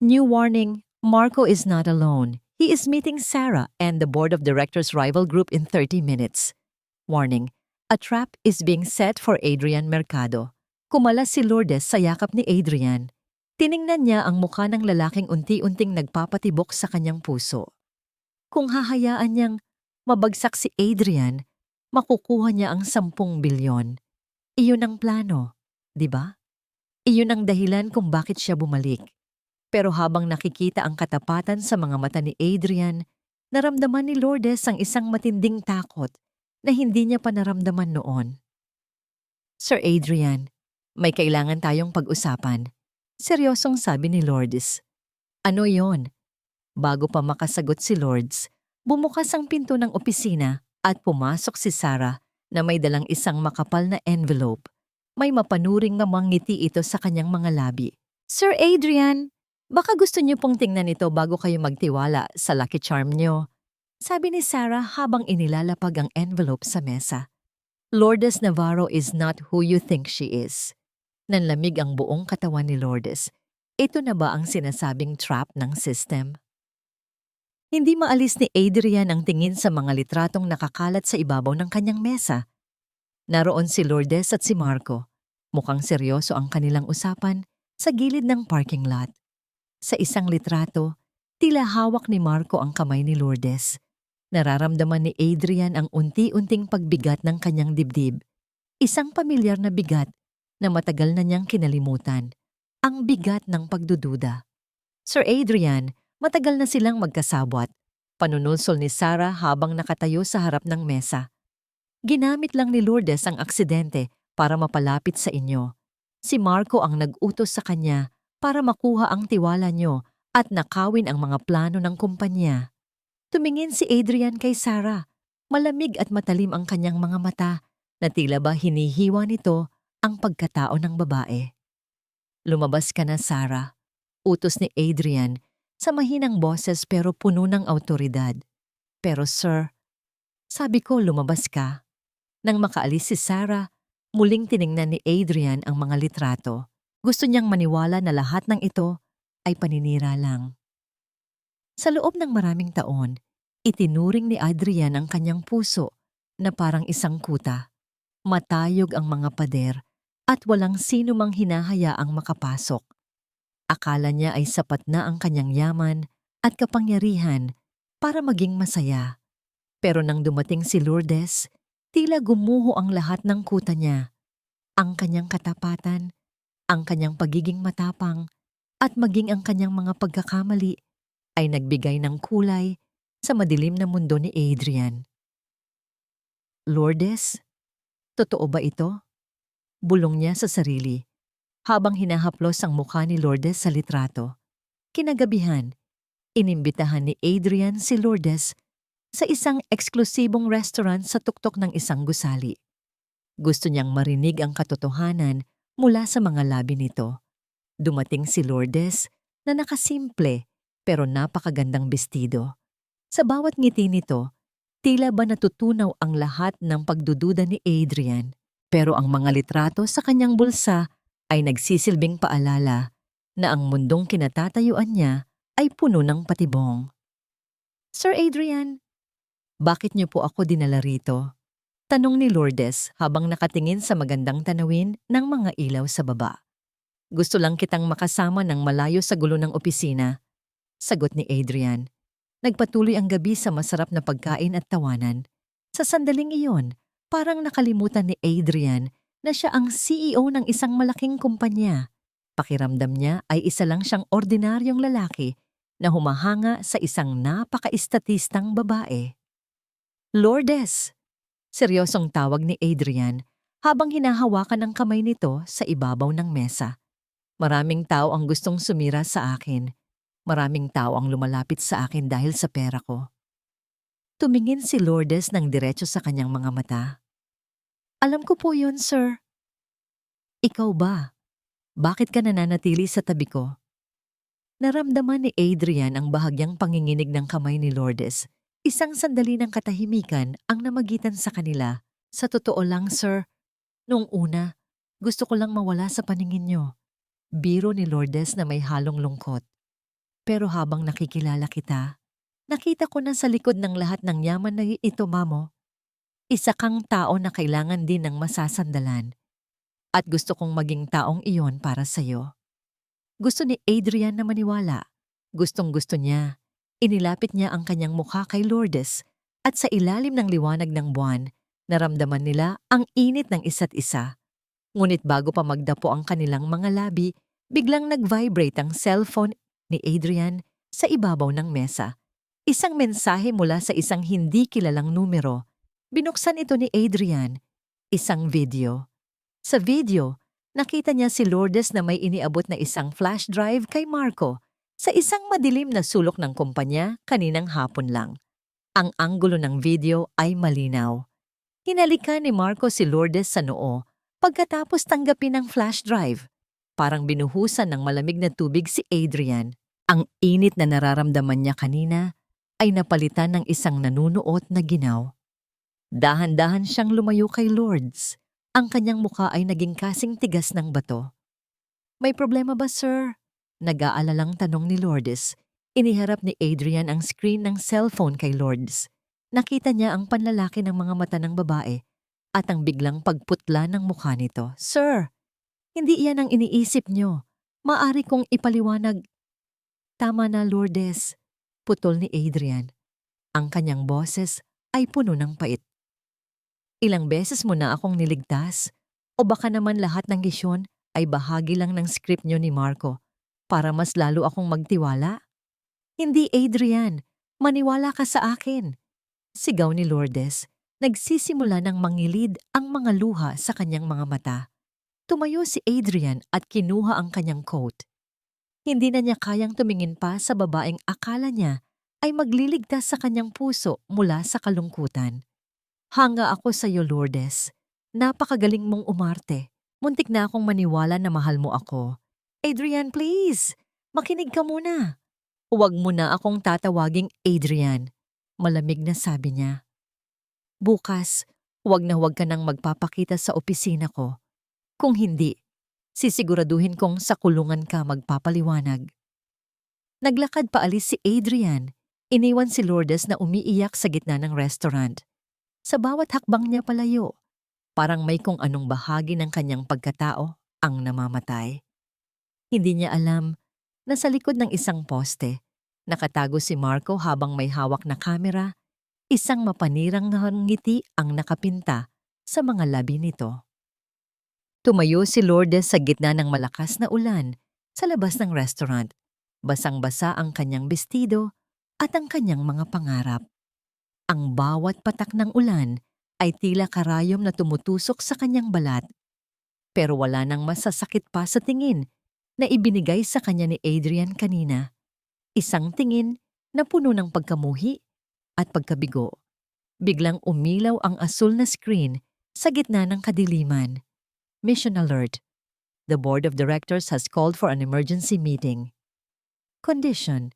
New warning, Marco is not alone. He is meeting Sarah and the board of directors rival group in 30 minutes. Warning, a trap is being set for Adrian Mercado. Kumalas si Lourdes sa yakap ni Adrian. Tiningnan niya ang mukha ng lalaking unti-unting nagpapatibok sa kanyang puso. Kung hahayaan niyang mabagsak si Adrian, makukuha niya ang 10 bilyon. Iyon ang plano, di ba? Iyon ang dahilan kung bakit siya bumalik. Pero habang nakikita ang katapatan sa mga mata ni Adrian, naramdaman ni Lourdes ang isang matinding takot na hindi niya pa naramdaman noon. Sir Adrian, may kailangan tayong pag-usapan. Seryosong sabi ni Lourdes. Ano yon? Bago pa makasagot si Lourdes, bumukas ang pinto ng opisina at pumasok si Sarah na may dalang isang makapal na envelope. May mapanuring namang ngiti ito sa kanyang mga labi. Sir Adrian, baka gusto niyo pong tingnan ito bago kayo magtiwala sa Lucky Charm niyo. Sabi ni Sarah habang inilalapag ang envelope sa mesa. Lourdes Navarro is not who you think she is. Nanlamig ang buong katawan ni Lourdes. Ito na ba ang sinasabing trap ng system? Hindi maalis ni Adrian ang tingin sa mga litratong nakakalat sa ibabaw ng kanyang mesa. Naroon si Lourdes at si Marco. Mukhang seryoso ang kanilang usapan sa gilid ng parking lot. Sa isang litrato, tila hawak ni Marco ang kamay ni Lourdes. Nararamdaman ni Adrian ang unti-unting pagbigat ng kanyang dibdib. Isang pamilyar na bigat na matagal na niyang kinalimutan. Ang bigat ng pagdududa. Sir Adrian, matagal na silang magkasabwat. Panunulsol ni Sarah habang nakatayo sa harap ng mesa. Ginamit lang ni Lourdes ang aksidente para mapalapit sa inyo. Si Marco ang nag-utos sa kanya para makuha ang tiwala niyo at nakawin ang mga plano ng kumpanya. Tumingin si Adrian kay Sarah. Malamig at matalim ang kanyang mga mata na tila ba hinihiwa nito ang pagkatao ng babae. Lumabas ka na, Sarah. Utos ni Adrian sa mahinang boses pero puno ng awtoridad. Pero sir, sabi ko lumabas ka. Nang makaalis si Sarah, muling tiningnan ni Adrian ang mga litrato. Gusto niyang maniwala na lahat ng ito ay paninira lang. Sa loob ng maraming taon, itinuring ni Adrian ang kanyang puso na parang isang kuta. Matayog ang mga pader at walang sino mang hinahayaang makapasok. Akala niya ay sapat na ang kanyang yaman at kapangyarihan para maging masaya. Pero nang dumating si Lourdes, tila gumuho ang lahat ng kuta niya. Ang kanyang katapatan, ang kanyang pagiging matapang, at maging ang kanyang mga pagkakamali ay nagbigay ng kulay sa madilim na mundo ni Adrian. Lourdes, totoo ba ito? Bulong niya sa sarili habang hinahaplos ang mukha ni Lourdes sa litrato. Kinagabihan, inimbitahan ni Adrian si Lourdes sa isang eksklusibong restaurant sa tuktok ng isang gusali. Gusto niyang marinig ang katotohanan mula sa mga labi nito. Dumating si Lourdes na nakasimple pero napakagandang bestido. Sa bawat ngiti nito, tila ba natutunaw ang lahat ng pagdududa ni Adrian. Pero ang mga litrato sa kanyang bulsa ay nagsisilbing paalala na ang mundong kinatatayuan niya ay puno ng patibong. Sir Adrian, bakit niyo po ako dinala rito? Tanong ni Lourdes habang nakatingin sa magandang tanawin ng mga ilaw sa baba. Gusto lang kitang makasama ng malayo sa gulo ng opisina, sagot ni Adrian. Nagpatuloy ang gabi sa masarap na pagkain at tawanan. Sa sandaling iyon, parang nakalimutan ni Adrian na siya ang CEO ng isang malaking kumpanya. Pakiramdam niya ay isa lang siyang ordinaryong lalaki na humahanga sa isang napaka-estatistang babae. Lourdes! Seryosong tawag ni Adrian habang hinahawakan ang kamay nito sa ibabaw ng mesa. Maraming tao ang gustong sumira sa akin. Maraming tao ang lumalapit sa akin dahil sa pera ko. Tumingin si Lourdes ng diretso sa kanyang mga mata. Alam ko po yun, sir. Ikaw ba? Bakit ka nananatili sa tabi ko? Naramdaman ni Adrian ang bahagyang panginginig ng kamay ni Lourdes. Isang sandali ng katahimikan ang namagitan sa kanila. Sa totoo lang, sir, noong una, gusto ko lang mawala sa paningin niyo. Biro ni Lourdes na may halong lungkot. Pero habang nakikilala kita, nakita ko na sa likod ng lahat ng yaman na ito, mamo, isa kang tao na kailangan din ng masasandalan. At gusto kong maging taong iyon para sa'yo. Gusto ni Adrian na maniwala. Gustong-gusto niya. Inilapit niya ang kanyang mukha kay Lourdes at sa ilalim ng liwanag ng buwan, naramdaman nila ang init ng isa't isa. Ngunit bago pa magdapo ang kanilang mga labi, biglang nag-vibrate ang cellphone ni Adrian sa ibabaw ng mesa. Isang mensahe mula sa isang hindi kilalang numero. Binuksan ito ni Adrian. Isang video. Sa video, nakita niya si Lourdes na may iniabot na isang flash drive kay Marco sa isang madilim na sulok ng kumpanya kaninang hapon lang. Ang anggulo ng video ay malinaw. Hinalikan ni Marco si Lourdes sa noo pagkatapos tanggapin ang flash drive. Parang binuhusan ng malamig na tubig si Adrian. Ang init na nararamdaman niya kanina ay napalitan ng isang nanunuot na ginaw. Dahan-dahan siyang lumayo kay Lourdes. Ang kanyang mukha ay naging kasing tigas ng bato. May problema ba, sir? Nag-aalalang tanong ni Lourdes. Iniharap ni Adrian ang screen ng cellphone kay Lourdes. Nakita niya ang panlalaki ng mga mata ng babae at ang biglang pagputla ng mukha nito. Sir, hindi iyan ang iniisip niyo. Maari kong ipaliwanag. Tama na, Lourdes. Putol ni Adrian. Ang kanyang boses ay puno ng pait. Ilang beses mo na akong niligtas? O baka naman lahat ng gisyon ay bahagi lang ng script niyo ni Marco para mas lalo akong magtiwala? Hindi, Adrian. Maniwala ka sa akin. Sigaw ni Lourdes. Nagsisimula ng mangilid ang mga luha sa kanyang mga mata. Tumayo si Adrian at kinuha ang kanyang coat. Hindi na niya kayang tumingin pa sa babaeng akala niya ay magliligtas sa kanyang puso mula sa kalungkutan. Hanga ako sa iyo, Lourdes. Napakagaling mong umarte. Muntik na akong maniwala na mahal mo ako. Adrian, please. Makinig ka muna. Huwag mo na akong tatawaging Adrian. Malamig na sabi niya, "Bukas, huwag na huwag ka nang magpapakita sa opisina ko. Kung hindi, sisiguraduhin kong sa kulungan ka magpapaliwanag." Naglakad paalis si Adrian. Iniwan si Lourdes na umiiyak sa gitna ng restaurant. Sa bawat hakbang niya palayo, parang may kung anong bahagi ng kanyang pagkatao ang namamatay. Hindi niya alam na sa likod ng isang poste, nakatago si Marco habang may hawak na kamera, isang mapanirang ngiti ang nakapinta sa mga labi nito. Tumayo si Lourdes sa gitna ng malakas na ulan sa labas ng restaurant. Basang-basa ang kanyang bestido at ang kanyang mga pangarap. Ang bawat patak ng ulan ay tila karayom na tumutusok sa kanyang balat. Pero wala nang masasakit pa sa tingin na ibinigay sa kanya ni Adrian kanina. Isang tingin na puno ng pagkamuhi at pagkabigo. Biglang umilaw ang asul na screen sa gitna ng kadiliman. Mission alert. The board of directors has called for an emergency meeting. Condition: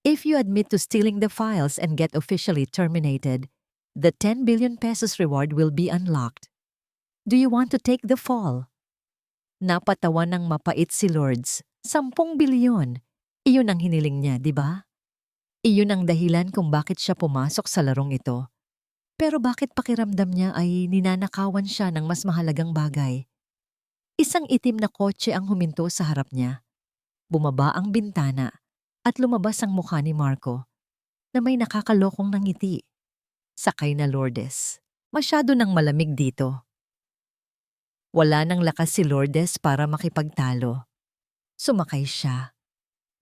if you admit to stealing the files and get officially terminated, the 10 billion pesos reward will be unlocked. Do you want to take the fall? Napatawa ng mapait si Lourdes. 10 bilyon. Iyon ang hiniling niya, di ba? Iyon ang dahilan kung bakit siya pumasok sa larong ito. Pero bakit pakiramdam niya ay ninanakawan siya ng mas mahalagang bagay? Isang itim na kotse ang huminto sa harap niya. Bumaba ang bintana at lumabas ang mukha ni Marco na may nakakalokong ngiti. Sakay na Lourdes. Masyado nang malamig dito. Wala nang lakas si Lourdes para makipagtalo. Sumakay siya.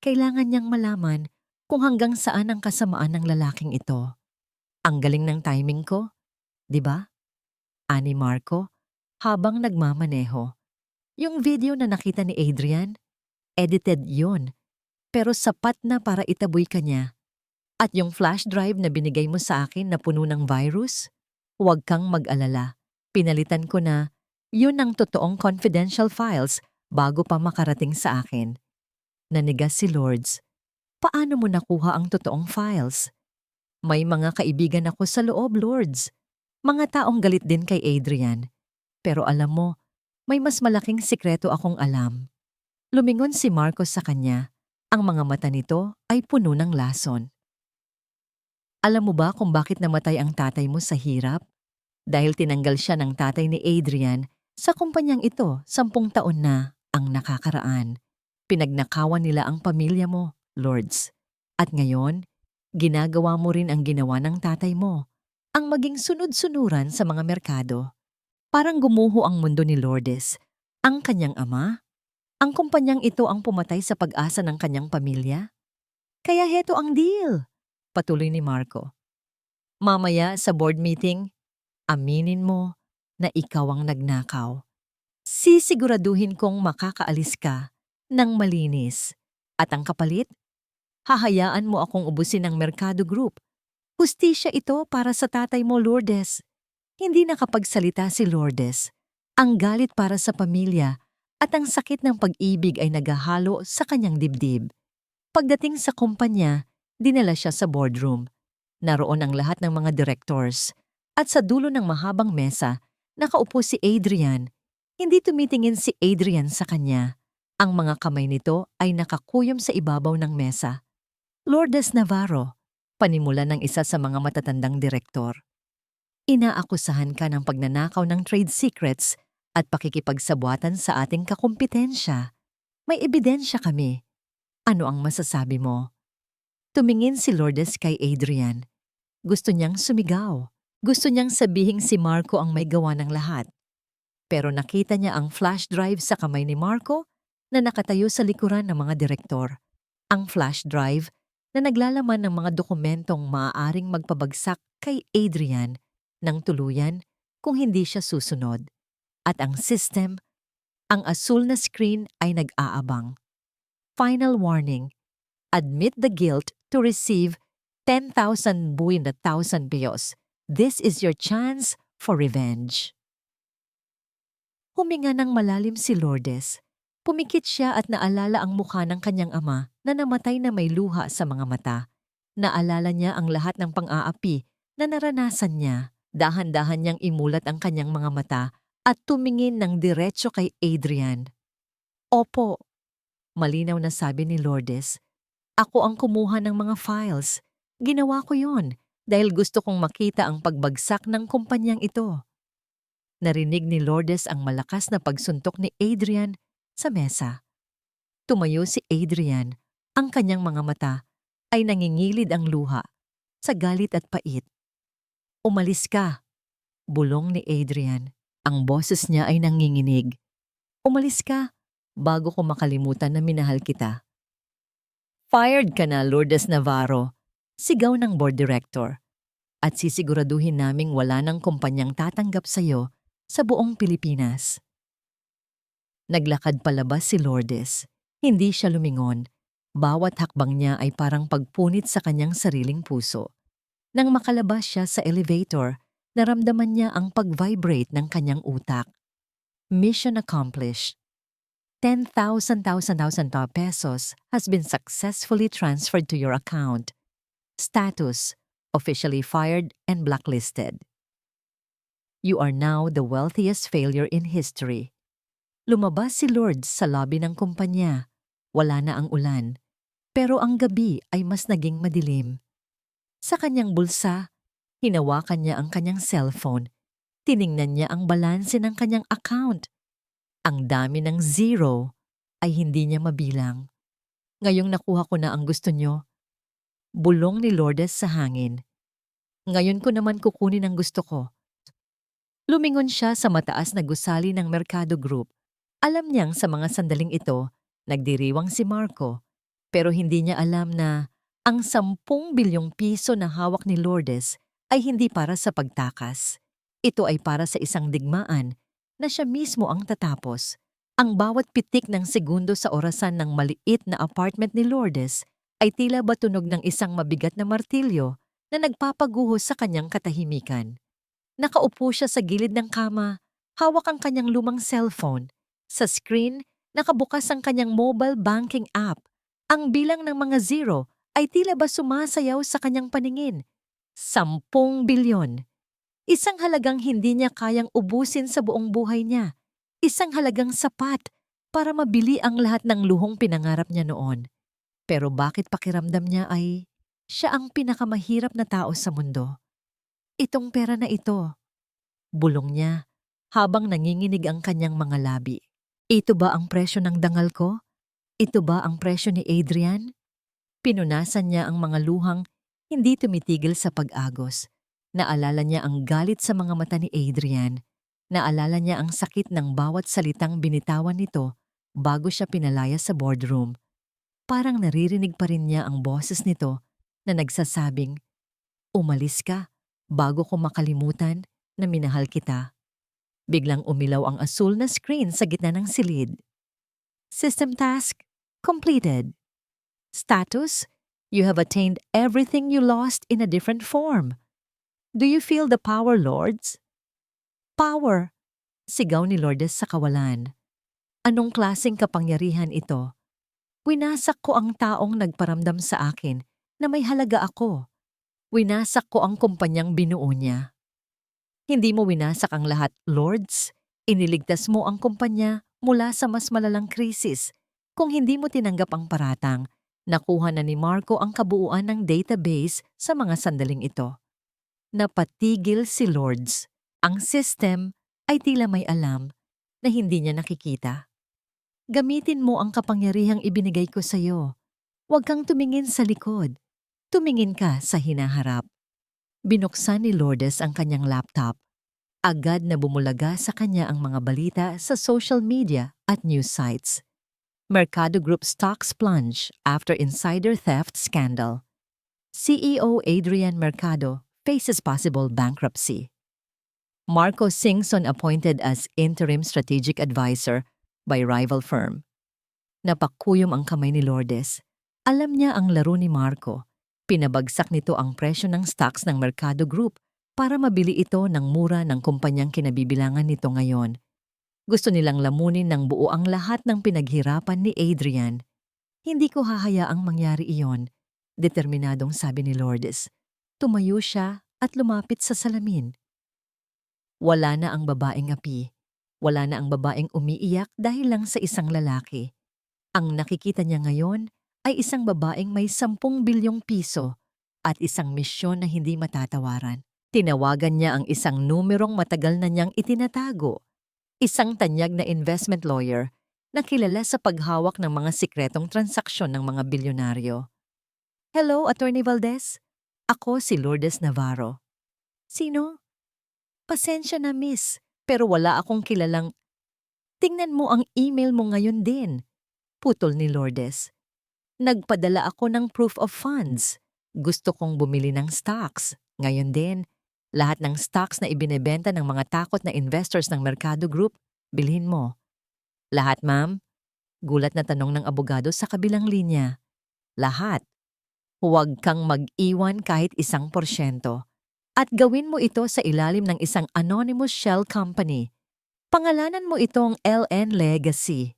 Kailangan niyang malaman kung hanggang saan ang kasamaan ng lalaking ito. Ang galing ng timing ko, di ba? Ani Marco habang nagmamaneho. Yung video na nakita ni Adrian, edited yun. Pero sapat na para itaboy ka niya. At yung flash drive na binigay mo sa akin na puno ng virus, huwag kang mag-alala. Pinalitan ko na, yun ang totoong confidential files bago pa makarating sa akin. Nanigas si Lourdes. Paano mo nakuha ang totoong files? May mga kaibigan ako sa loob, Lourdes. Mga taong galit din kay Adrian. Pero alam mo, may mas malaking sikreto akong alam. Lumingon si Marcos sa kanya. Ang mga mata nito ay puno ng lason. Alam mo ba kung bakit namatay ang tatay mo sa hirap? Dahil tinanggal siya ng tatay ni Adrian sa kumpanyang ito 10 taon na ang nakakaraan. Pinagnakawan nila ang pamilya mo, Lourdes. At ngayon, ginagawa mo rin ang ginawa ng tatay mo, ang maging sunod-sunuran sa mga merkado. Parang gumuho ang mundo ni Lourdes. Ang kanyang ama, ang kumpanyang ito ang pumatay sa pag-asa ng kanyang pamilya. Kaya heto ang deal, patuloy ni Marco. Mamaya sa board meeting, aminin mo na ikaw ang nagnakaw. Sisiguraduhin kong makakaalis ka ng malinis. At ang kapalit, hahayaan mo akong ubusin ng Mercado Group. Hustisya ito para sa tatay mo, Lourdes. Hindi nakapagsalita si Lourdes. Ang galit para sa pamilya at ang sakit ng pag-ibig ay naghahalo sa kanyang dibdib. Pagdating sa kumpanya, dinala siya sa boardroom. Naroon ang lahat ng mga directors. At sa dulo ng mahabang mesa, nakaupo si Adrian. Hindi tumitingin si Adrian sa kanya. Ang mga kamay nito ay nakakuyom sa ibabaw ng mesa. Lourdes Navarro, panimula ng isa sa mga matatandang direktor. Inaakusahan ka ng pagnanakaw ng trade secrets at pakikipagsabuatan sa ating kakumpetensya. May ebidensya kami. Ano ang masasabi mo? Tumingin si Lourdes kay Adrian. Gusto niyang sumigaw. Gusto niyang sabihing si Marco ang may gawa ng lahat. Pero nakita niya ang flash drive sa kamay ni Marco na nakatayo sa likuran ng mga direktor. Ang flash drive na naglalaman ng mga dokumentong maaaring magpabagsak kay Adrian ng tuluyan kung hindi siya susunod. At ang system, ang asul na screen ay nag-aabang. Final warning, admit the guilt to receive 10,000 buwin na 1,000 pesos. This is your chance for revenge. Huminga ng malalim si Lourdes. Pumikit siya at naalala ang mukha ng kanyang ama na namatay na may luha sa mga mata. Naalala niya ang lahat ng pang-aapi na naranasan niya. Dahan-dahan niyang imulat ang kanyang mga mata at tumingin ng diretso kay Adrian. Opo, malinaw na sabi ni Lourdes. Ako ang kumuha ng mga files. Ginawa ko yon dahil gusto kong makita ang pagbagsak ng kumpanyang ito. Narinig ni Lourdes ang malakas na pagsuntok ni Adrian sa mesa. Tumayo si Adrian. Ang kanyang mga mata ay nangingilid ang luha sa galit at pait. Umalis ka, bulong ni Adrian. Ang boses niya ay nanginginig. Umalis ka, bago ko makalimutan na minahal kita. Fired ka na, Lourdes Navarro, sigaw ng board director. At sisiguraduhin naming wala ng kumpanyang tatanggap sa'yo sa buong Pilipinas. Naglakad palabas si Lourdes. Hindi siya lumingon. Bawat hakbang niya ay parang pagpunit sa kanyang sariling puso. Nang makalabas siya sa elevator, naramdaman niya ang pag-vibrate ng kanyang utak. Mission accomplished. 10,000 pesos has been successfully transferred to your account. Status: officially fired and blacklisted. You are now the wealthiest failure in history. Lumabas si Lourdes sa lobby ng kumpanya. Wala na ang ulan. Pero ang gabi ay mas naging madilim. Sa kanyang bulsa, hinawakan niya ang kanyang cellphone. Tiningnan niya ang balanse ng kanyang account. Ang dami ng zero ay hindi niya mabilang. Ngayong nakuha ko na ang gusto niyo. Bulong ni Lourdes sa hangin. Ngayon ko naman kukunin ang gusto ko. Lumingon siya sa mataas na gusali ng Mercado Group. Alam niyang sa mga sandaling ito, nagdiriwang si Marco. Pero hindi niya alam na ang 10 bilyong piso na hawak ni Lourdes ay hindi para sa pagtakas. Ito ay para sa isang digmaan na siya mismo ang tatapos. Ang bawat pitik ng segundo sa orasan ng maliit na apartment ni Lourdes ay tila ba tunog ng isang mabigat na martilyo na nagpapaguho sa kanyang katahimikan. Nakaupo siya sa gilid ng kama, hawak ang kanyang lumang cellphone. Sa screen, nakabukas ang kanyang mobile banking app. Ang bilang ng mga zero ay tila ba sumasayaw sa kanyang paningin. 10 bilyon. Isang halagang hindi niya kayang ubusin sa buong buhay niya. Isang halagang sapat para mabili ang lahat ng luhong pinangarap niya noon. Pero bakit pakiramdam niya ay siya ang pinakamahirap na tao sa mundo? Itong pera na ito, bulong niya habang nanginginig ang kanyang mga labi. Ito ba ang presyo ng dangal ko? Ito ba ang presyo ni Adrian? Pinunasan niya ang mga luhang hindi tumitigil sa pag-agos. Naalala niya ang galit sa mga mata ni Adrian. Naalala niya ang sakit ng bawat salitang binitawan nito bago siya pinalaya sa boardroom. Parang naririnig pa rin niya ang boses nito na nagsasabing, "Umalis ka bago ko makalimutan na minahal kita." Biglang umilaw ang asul na screen sa gitna ng silid. System task completed. Status: you have attained everything you lost in a different form. Do you feel the power, Lords? Power! Sigaw ni Lourdes sa kawalan. Anong klaseng kapangyarihan ito? Winasak ko ang taong nagparamdam sa akin na may halaga ako. Winasak ko ang kumpanyang binuo niya. Hindi mo winasak ang lahat, Lords. Iniligtas mo ang kumpanya mula sa mas malalang krisis. Kung hindi mo tinanggap ang paratang, nakuha na ni Marco ang kabuuan ng database sa mga sandaling ito. Napatigil si Lourdes. Ang system ay tila may alam na hindi niya nakikita. Gamitin mo ang kapangyarihang ibinigay ko sa iyo. Huwag kang tumingin sa likod. Tumingin ka sa hinaharap. Binuksan ni Lourdes ang kanyang laptop. Agad na bumulaga sa kanya ang mga balita sa social media at news sites. Mercado Group stocks plunge after insider theft scandal. CEO Adrian Mercado faces possible bankruptcy. Marco Singson appointed as interim strategic advisor by rival firm. Napakuyom ang kamay ni Lourdes. Alam niya ang laro ni Marco. Pinabagsak nito ang presyo ng stocks ng Mercado Group para mabili ito ng mura ng kumpanyang kinabibilangan nito ngayon. Gusto nilang lamunin ng buo ang lahat ng pinaghirapan ni Adrian. Hindi ko hahayaang mangyari iyon Determinadong sabi ni Lourdes. Tumayo siya at lumapit sa salamin. Wala na ang babaeng api. Wala na ang babaeng umiiyak dahil lang sa isang lalaki. Ang nakikita niya ngayon ay isang babaeng may 10 bilyong piso at isang misyon na hindi matatawaran. Tinawagan niya ang isang numerong matagal na niyang itinatago. Isang tanyag na investment lawyer na kilala sa paghawak ng mga sikretong transaksyon ng mga bilyonaryo. Hello, Attorney Valdez. Ako si Lourdes Navarro. Sino? Pasensya na, miss, pero wala akong kilalang... Tingnan mo ang email mo ngayon din. Putol ni Lourdes. Nagpadala ako ng proof of funds. Gusto kong bumili ng stocks. Ngayon din, lahat ng stocks na ibinebenta ng mga takot na investors ng Mercado Group, bilhin mo. Lahat, ma'am? Gulat na tanong ng abogado sa kabilang linya. Lahat. Huwag kang mag-iwan kahit 1%. At gawin mo ito sa ilalim ng isang anonymous shell company. Pangalanan mo itong LN Legacy.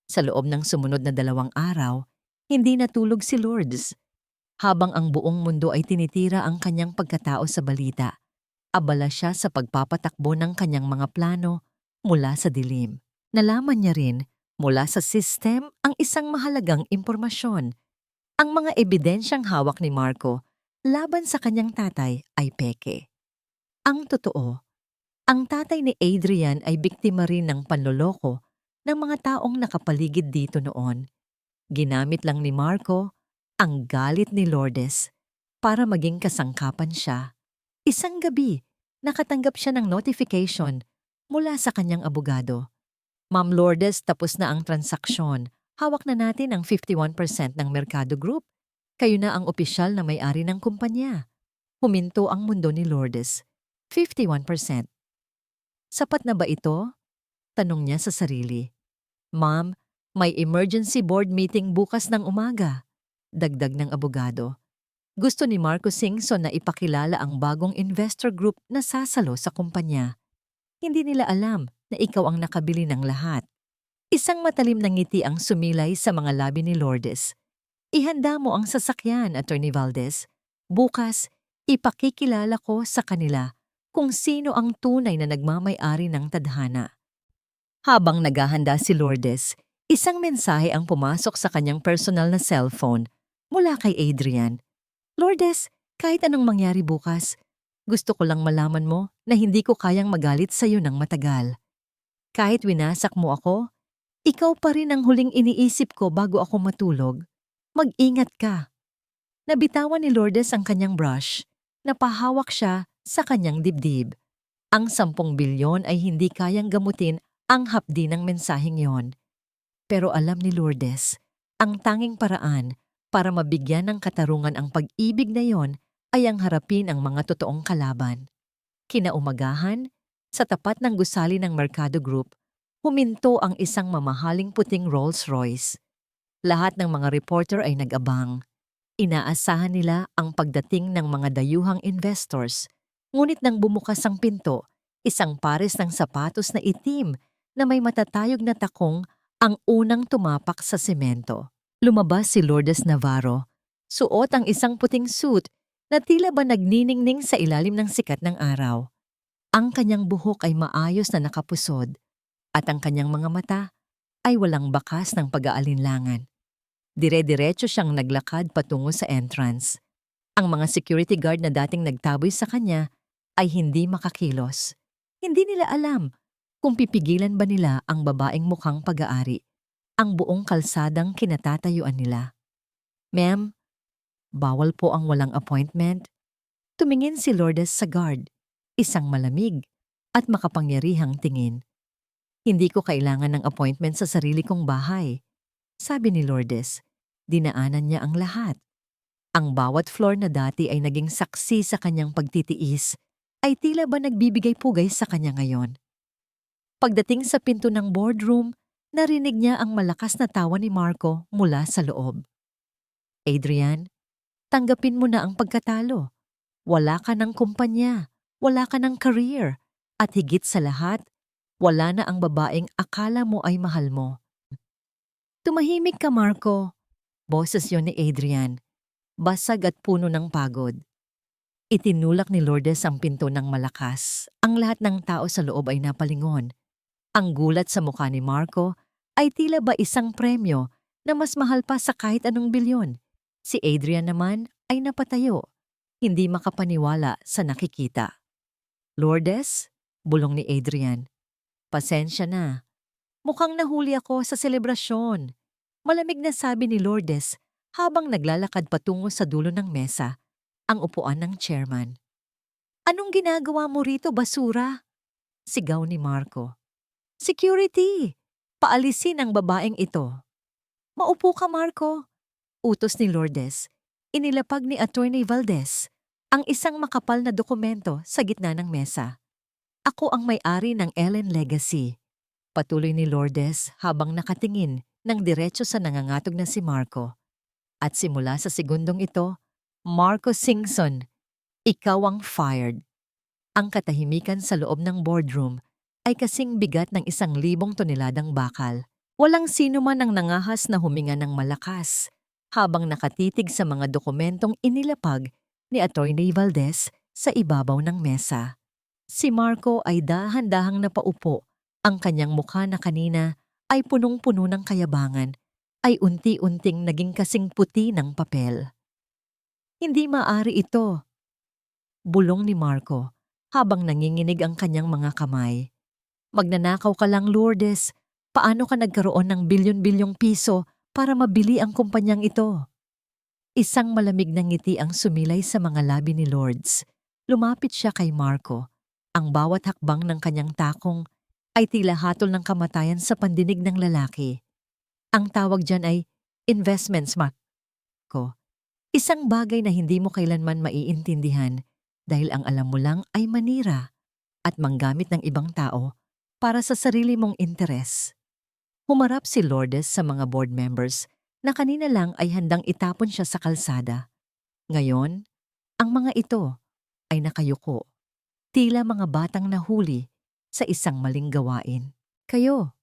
Sa loob ng sumunod na 2 araw, hindi natulog si Lourdes. Habang ang buong mundo ay tinitira ang kanyang pagkatao sa balita, abala siya sa pagpapatakbo ng kanyang mga plano mula sa dilim. Nalaman niya rin mula sa system ang isang mahalagang impormasyon. Ang mga ebidensyang hawak ni Marco laban sa kanyang tatay ay peke. Ang totoo, ang tatay ni Adrian ay biktima rin ng panloloko ng mga taong nakapaligid dito noon. Ginamit lang ni Marco ang galit ni Lourdes para maging kasangkapan siya. Isang gabi, nakatanggap siya ng notification mula sa kanyang abogado. Ma'am Lourdes, tapos na ang transaksyon. Hawak na natin ang 51% ng Mercado Group. Kayo na ang opisyal na may-ari ng kumpanya. Huminto ang mundo ni Lourdes. 51%. Sapat na ba ito? Tanong niya sa sarili. Ma'am, may emergency board meeting bukas ng umaga. Dagdag ng abogado. Gusto ni Marco Singson na ipakilala ang bagong investor group na sasalo sa kumpanya. Hindi nila alam na ikaw ang nakabili ng lahat. Isang matalim na ngiti ang sumilay sa mga labi ni Lourdes. Ihanda mo ang sasakyan, Attorney Valdez. Bukas, ipakikilala ko sa kanila kung sino ang tunay na nagmamay-ari ng tadhana. Habang naghahanda si Lourdes, isang mensahe ang pumasok sa kanyang personal na cellphone mula kay Adrian. Lourdes, kahit anong mangyari bukas, gusto ko lang malaman mo na hindi ko kayang magalit sa iyo ng matagal. Kahit winasak mo ako, ikaw pa rin ang huling iniisip ko bago ako matulog. Mag-ingat ka. Nabitawan ni Lourdes ang kanyang brush. Napahawak siya sa kanyang dibdib. Ang 10 bilyon ay hindi kayang gamutin ang hapdi ng mensaheng yon. Pero alam ni Lourdes, ang tanging paraan para mabigyan ng katarungan ang pag-ibig na yon ay ang harapin ang mga totoong kalaban. Kinaumagahan, sa tapat ng gusali ng Mercado Group, huminto ang isang mamahaling puting Rolls-Royce. Lahat ng mga reporter ay nag-abang. Inaasahan nila ang pagdating ng mga dayuhang investors. Ngunit nang bumukas ang pinto, isang pares ng sapatos na itim na may matatayog na takong ang unang tumapak sa semento. Lumabas si Lourdes Navarro. Suot ang isang puting suit na tila ba nagniningning sa ilalim ng sikat ng araw. Ang kanyang buhok ay maayos na nakapusod at ang kanyang mga mata ay walang bakas ng pag-aalinlangan. Dire-diretso siyang naglakad patungo sa entrance. Ang mga security guard na dating nagtaboy sa kanya ay hindi makakilos. Hindi nila alam kung pipigilan ba nila ang babaeng mukhang pag-aari, ang buong kalsadang kinatatayuan nila. Ma'am, bawal po ang walang appointment. Tumingin si Lourdes sa guard, isang malamig at makapangyarihang tingin. Hindi ko kailangan ng appointment sa sarili kong bahay. Sabi ni Lourdes, dinaanan niya ang lahat. Ang bawat floor na dati ay naging saksi sa kanyang pagtitiis, ay tila ba nagbibigay pugay sa kanya ngayon. Pagdating sa pinto ng boardroom, narinig niya ang malakas na tawa ni Marco mula sa loob. Adrian, tanggapin mo na ang pagkatalo. Wala ka ng kumpanya, wala ka ng career, at higit sa lahat, wala na ang babaeng akala mo ay mahal mo. Tumahimik ka, Marco. Boses yon ni Adrian. basag at puno ng pagod. Itinulak ni Lourdes ang pinto ng malakas. Ang lahat ng tao sa loob ay napalingon. Ang gulat sa mukha ni Marco ay tila ba isang premyo na mas mahal pa sa kahit anong bilyon. Si Adrian naman ay napatayo, hindi makapaniwala sa nakikita. Lourdes, bulong ni Adrian. Pasensya na. Mukhang nahuli ako sa selebrasyon. Malamig na sabi ni Lourdes habang naglalakad patungo sa dulo ng mesa, ang upuan ng chairman. Anong ginagawa mo rito, basura? Sigaw ni Marco. Security! Paalisin ang babaeng ito. Maupo ka, Marco. Utos ni Lourdes. Inilapag ni Attorney Valdez ang isang makapal na dokumento sa gitna ng mesa. Ako ang may-ari ng Ellen Legacy. Patuloy ni Lourdes habang nakatingin ng diretso sa nangangatog na si Marco. At simula sa segundong ito, Marco Singson, ikaw ang fired. Ang katahimikan sa loob ng boardroom ay kasing bigat ng 1,000 toneladang bakal. Walang sino man ang nangahas na huminga ng malakas habang nakatitig sa mga dokumentong inilapag ni Attorney Valdez sa ibabaw ng mesa. Si Marco ay dahan-dahang napaupo. Ang kanyang mukha na kanina ay punong-puno ng kayabangan ay unti-unting naging kasing puti ng papel. Hindi maaari ito, bulong ni Marco habang nanginginig ang kanyang mga kamay. Magnanakaw ka lang, Lourdes. Paano ka nagkaroon ng bilyon-bilyong piso para mabili ang kumpanyang ito? Isang malamig na ngiti ang sumilay sa mga labi ni Lourdes. Lumapit siya kay Marco. Ang bawat hakbang ng kanyang takong ay tila hatol ng kamatayan sa pandinig ng lalaki. Ang tawag dyan ay investments, Marco. Isang bagay na hindi mo kailanman maiintindihan dahil ang alam mo lang ay manira at manggamit ng ibang tao para sa sarili mong interes. Humarap si Lourdes sa mga board members na kanina lang ay handang itapon siya sa kalsada. Ngayon, ang mga ito ay nakayuko, tila mga batang nahuli sa isang maling gawain. Kayo,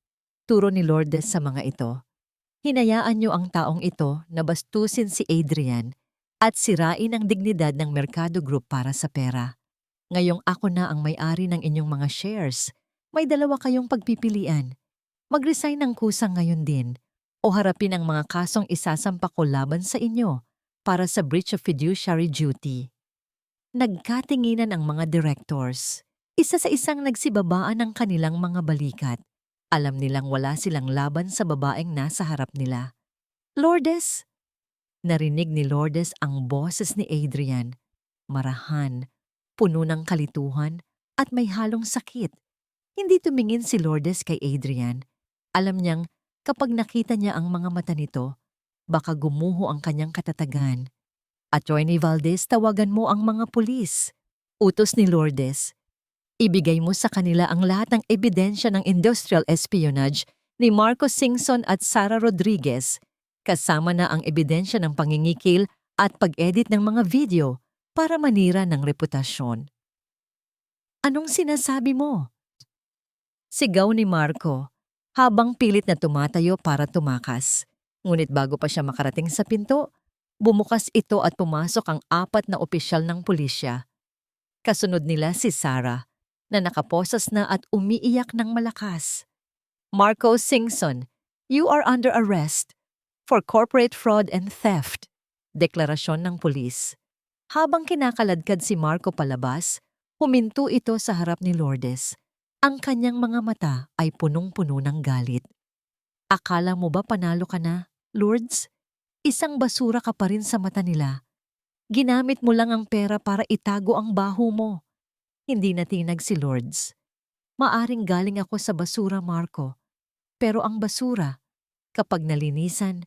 turo ni Lourdes sa mga ito. Hinayaan niyo ang taong ito na bastusin si Adrian at sirain ang dignidad ng Mercado Group para sa pera. Ngayong ako na ang may-ari ng inyong mga shares, may dalawa kayong pagpipilian. Mag-resign ng kusang ngayon din o harapin ang mga kasong isasampa ko laban sa inyo para sa breach of fiduciary duty. Nagkatinginan ang mga directors. Isa sa isang nagsibabaan ng kanilang mga balikat. Alam nilang wala silang laban sa babaeng nasa harap nila. Lourdes! Narinig ni Lourdes ang boses ni Adrian. Marahan, puno ng kalituhan at may halong sakit. Hindi tumingin si Lourdes kay Adrian. Alam niyang kapag nakita niya ang mga mata nito, baka gumuho ang kanyang katatagan. Attorney Valdez, tawagan mo ang mga pulis. Utos ni Lourdes. Ibigay mo sa kanila ang lahat ng ebidensya ng industrial espionage ni Marco Singson at Sara Rodriguez, kasama na ang ebidensya ng pangingikil at pag-edit ng mga video para manira ng reputasyon. Anong sinasabi mo? Sigaw ni Marco habang pilit na tumatayo para tumakas. Ngunit bago pa siya makarating sa pinto, bumukas ito at pumasok ang 4 na opisyal ng pulisya. Kasunod nila si Sara, na nakaposas na at umiiyak ng malakas. Marco Singson, you are under arrest for corporate fraud and theft, deklarasyon ng pulis. Habang kinakaladkad si Marco palabas, huminto ito sa harap ni Lourdes. Ang kanyang mga mata ay punong-puno ng galit. Akala mo ba panalo ka na, Lourdes? Isang basura ka pa rin sa mata nila. Ginamit mo lang ang pera para itago ang baho mo. Hindi natinag si Lourdes. Maaring galing ako sa basura, Marco. Pero ang basura, kapag nalinisan,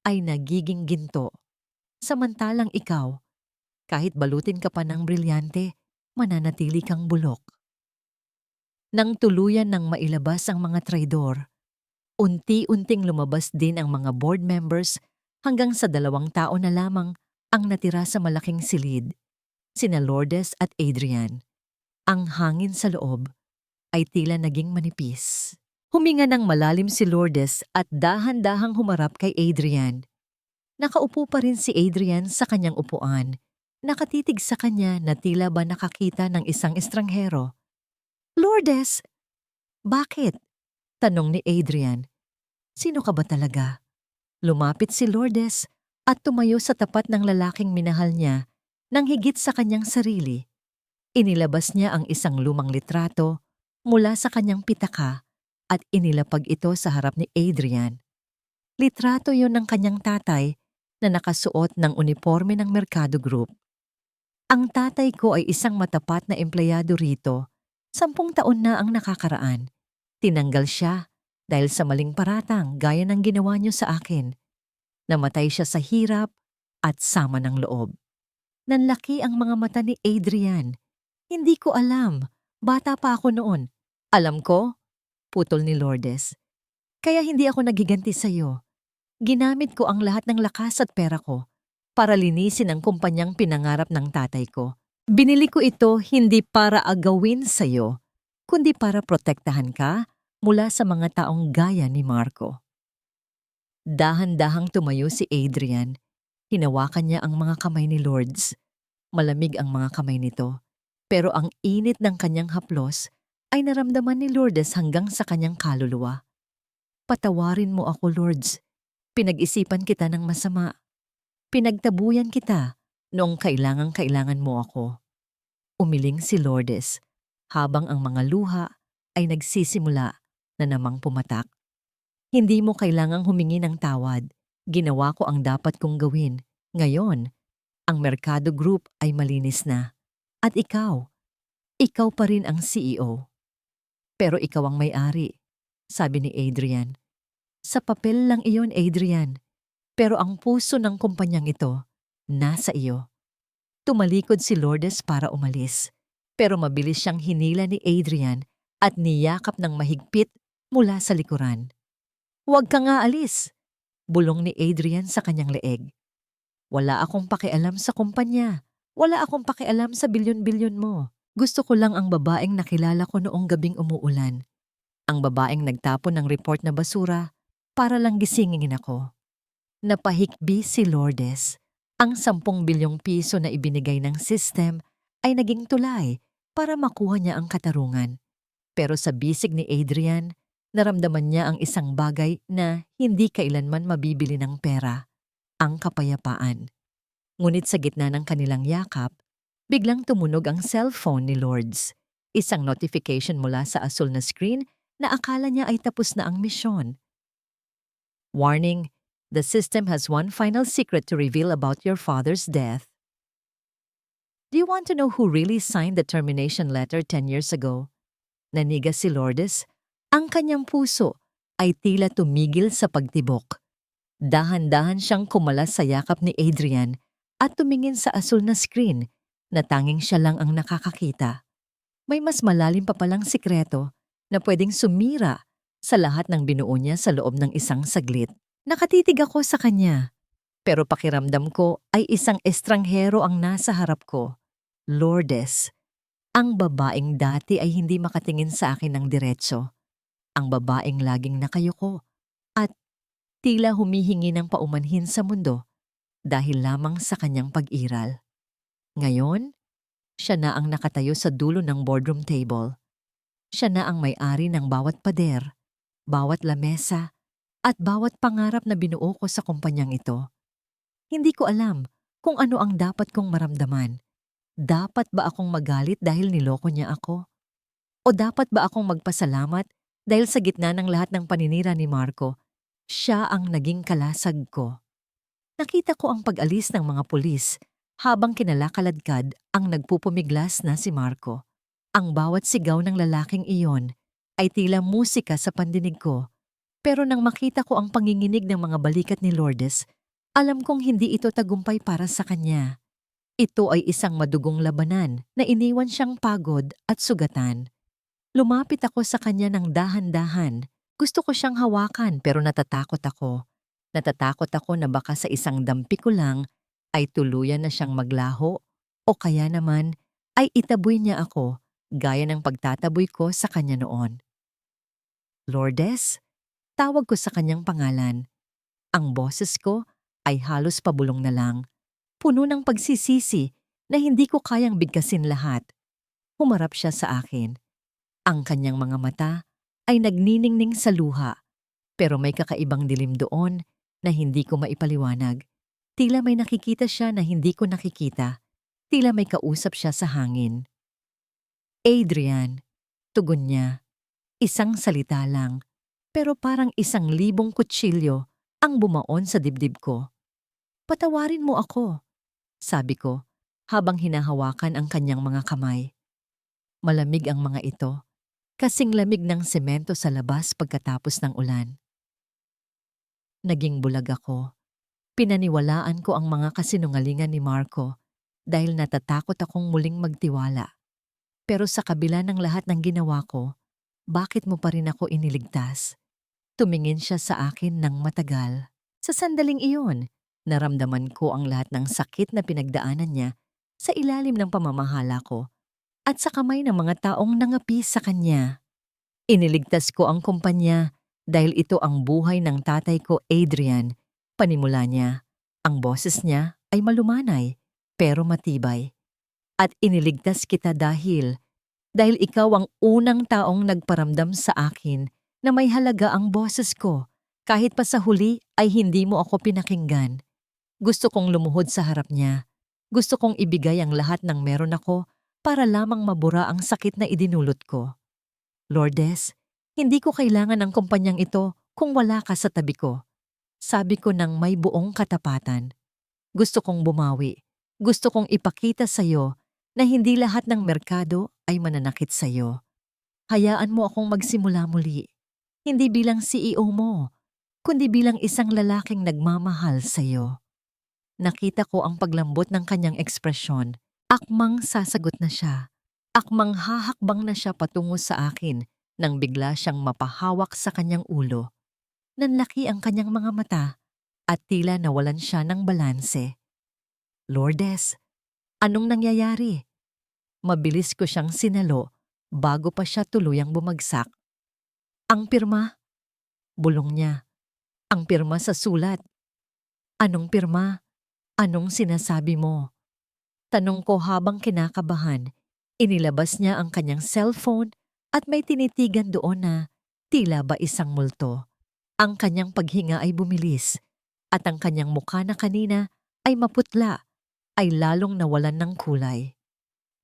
ay nagiging ginto. Samantalang ikaw, kahit balutin ka pa ng brilyante, mananatili kang bulok. Nang tuluyan ng mailabas ang mga traidor, unti-unting lumabas din ang mga board members hanggang sa 2 tao na lamang ang natira sa malaking silid, sina Lourdes at Adrian. Ang hangin sa loob ay tila naging manipis. Huminga ng malalim si Lourdes at dahan-dahang humarap kay Adrian. Nakaupo pa rin si Adrian sa kanyang upuan. Nakatitig sa kanya na tila ba nakakita ng isang estranghero. Lourdes! Bakit? Tanong ni Adrian. Sino ka ba talaga? Lumapit si Lourdes at tumayo sa tapat ng lalaking minahal niya nang higit sa kanyang sarili. Inilabas niya ang isang lumang litrato mula sa kanyang pitaka at inilapag ito sa harap ni Adrian. Litrato yon ng kanyang tatay na nakasuot ng uniforme ng Mercado Group. Ang tatay ko ay isang matapat na empleyado rito. 10 taon na ang nakakaraan. Tinanggal siya dahil sa maling paratang gaya ng ginawa niyo sa akin. Namatay siya sa hirap at sama ng loob. Nanlaki ang mga mata ni Adrian. Hindi ko alam. Bata pa ako noon. Alam ko, putol ni Lourdes. Kaya hindi ako naghiganti sa'yo. Ginamit ko ang lahat ng lakas at pera ko para linisin ang kumpanyang pinangarap ng tatay ko. Binili ko ito hindi para agawin sa'yo, kundi para protektahan ka mula sa mga taong gaya ni Marco. Dahan-dahang tumayo si Adrian. Hinawakan niya ang mga kamay ni Lourdes. Malamig ang mga kamay nito, pero ang init ng kanyang haplos ay naramdaman ni Lourdes hanggang sa kanyang kaluluwa. Patawarin mo ako, Lourdes. Pinag-isipan kita ng masama. Pinagtabuyan kita noong kailangan mo ako. Umiling si Lourdes habang ang mga luha ay nagsisimula na namang pumatak. Hindi mo kailangang humingi ng tawad. Ginawa ko ang dapat kong gawin. Ngayon, ang Mercado Group ay malinis na. At ikaw pa rin ang CEO. Pero ikaw ang may-ari, sabi ni Adrian. Sa papel lang iyon, Adrian. Pero ang puso ng kumpanyang ito, nasa iyo. Tumalikod si Lourdes para umalis. Pero mabilis siyang hinila ni Adrian at niyakap ng mahigpit mula sa likuran. Huwag ka nga alis, bulong ni Adrian sa kanyang leeg. Wala akong pakialam sa kumpanya. Wala akong pakialam sa bilyon-bilyon mo. Gusto ko lang ang babaeng nakilala ko noong gabing umuulan. Ang babaeng nagtapon ng report na basura para lang gisingin ako. Napahikbi si Lourdes. Ang 10 bilyong piso na ibinigay ng system ay naging tulay para makuha niya ang katarungan. Pero sa bisig ni Adrian, naramdaman niya ang isang bagay na hindi kailanman mabibili ng pera, ang kapayapaan. Ngunit sa gitna ng kanilang yakap, biglang tumunog ang cellphone ni Lourdes. Isang notification mula sa asul na screen na akala niya ay tapos na ang misyon. Warning, the system has one final secret to reveal about your father's death. Do you want to know who really signed the termination letter 10 years ago? Nanigas si Lourdes. Ang kanyang puso ay tila tumigil sa pagtibok. Dahan-dahan siyang kumalas sa yakap ni Adrian at tumingin sa asul na screen na tanging siya lang ang nakakakita. May mas malalim pa palang sikreto na pwedeng sumira sa lahat ng binuo niya sa loob ng isang saglit. Nakatitig ako sa kanya, pero pakiramdam ko ay isang estranghero ang nasa harap ko. Lourdes, ang babaeng dati ay hindi makatingin sa akin ng diretso. Ang babaeng laging nakayuko at tila humihingi ng paumanhin sa mundo dahil lamang sa kanyang pag-iral. Ngayon, siya na ang nakatayo sa dulo ng boardroom table. Siya na ang may-ari ng bawat pader, bawat lamesa, at bawat pangarap na binuo ko sa kumpanyang ito. Hindi ko alam kung ano ang dapat kong maramdaman. Dapat ba akong magalit dahil niloko niya ako? O dapat ba akong magpasalamat dahil sa gitna ng lahat ng paninira ni Marco, siya ang naging kalasag ko? Nakita ko ang pag-alis ng mga pulis habang kinalakaladkad ang nagpupumiglas na si Marco. Ang bawat sigaw ng lalaking iyon ay tila musika sa pandinig ko. Pero nang makita ko ang panginginig ng mga balikat ni Lourdes, alam kong hindi ito tagumpay para sa kanya. Ito ay isang madugong labanan na iniwan siyang pagod at sugatan. Lumapit ako sa kanya ng dahan-dahan. Gusto ko siyang hawakan pero natatakot ako. Natatakot ako na baka sa isang dampi ko lang ay tuluyan na siyang maglaho o kaya naman ay itaboy niya ako gaya ng pagtataboy ko sa kanya noon. Lourdes, tawag ko sa kanyang pangalan. Ang boses ko ay halos pabulong na lang, puno ng pagsisisi na hindi ko kayang bigkasin lahat. Humarap siya sa akin. Ang kanyang mga mata ay nagniningning sa luha, pero may kakaibang dilim doon na hindi ko maipaliwanag. Tila may nakikita siya na hindi ko nakikita. Tila may kausap siya sa hangin. Adrian, tugon niya. Isang salita lang, pero parang 1,000 kutsilyo ang bumaon sa dibdib ko. Patawarin mo ako, sabi ko, habang hinahawakan ang kanyang mga kamay. Malamig ang mga ito, kasing lamig ng semento sa labas pagkatapos ng ulan. Naging bulag ako. Pinaniwalaan ko ang mga kasinungalingan ni Marco dahil natatakot akong muling magtiwala. Pero sa kabila ng lahat ng ginawa ko, bakit mo pa rin ako iniligtas? Tumingin siya sa akin ng matagal. Sa sandaling iyon, naramdaman ko ang lahat ng sakit na pinagdaanan niya sa ilalim ng pamamahala ko at sa kamay ng mga taong nangapi sa kanya. Iniligtas ko ang kumpanya dahil ito ang buhay ng tatay ko, Adrian. Panimula niya, ang boses niya ay malumanay pero matibay. At iniligtas kita dahil ikaw ang unang taong nagparamdam sa akin na may halaga ang boses ko. Kahit pa sa huli ay hindi mo ako pinakinggan. Gusto kong lumuhod sa harap niya. Gusto kong ibigay ang lahat ng meron ako para lamang mabura ang sakit na idinulot ko. Lourdes, hindi ko kailangan ng kumpanyang ito kung wala ka sa tabi ko. Sabi ko ng may buong katapatan. Gusto kong bumawi. Gusto kong ipakita sa'yo na hindi lahat ng merkado ay mananakit sa'yo. Hayaan mo akong magsimula muli. Hindi bilang CEO mo, kundi bilang isang lalaking nagmamahal sa'yo. Nakita ko ang paglambot ng kanyang ekspresyon. Akmang sasagot na siya. Akmang hahakbang na siya patungo sa akin nang bigla siyang mapahawak sa kanyang ulo. Nanlaki ang kanyang mga mata at tila nawalan siya ng balanse. Lourdes, anong nangyayari? Mabilis ko siyang sinalo bago pa siya tuluyang bumagsak. Ang pirma, bulong niya. Ang pirma sa sulat. Anong pirma? Anong sinasabi mo? Tanong ko habang kinakabahan. Inilabas niya ang kanyang cellphone at may tinitigan doon na tila ba isang multo. Ang kanyang paghinga ay bumilis at ang kanyang mukha na kanina ay maputla ay lalong nawalan ng kulay.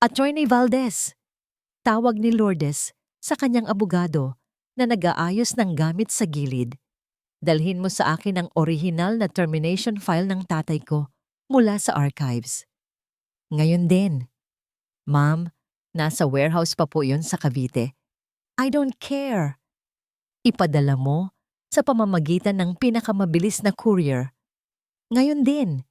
Attorney Valdez, tawag ni Lourdes sa kanyang abogado na nag-aayos ng gamit sa gilid. Dalhin mo sa akin ang orihinal na termination file ng tatay ko mula sa archives. Ngayon din. Ma'am, nasa warehouse pa po yun sa Cavite. I don't care. Ipadala mo sa pamamagitan ng pinakamabilis na courier. Ngayon din.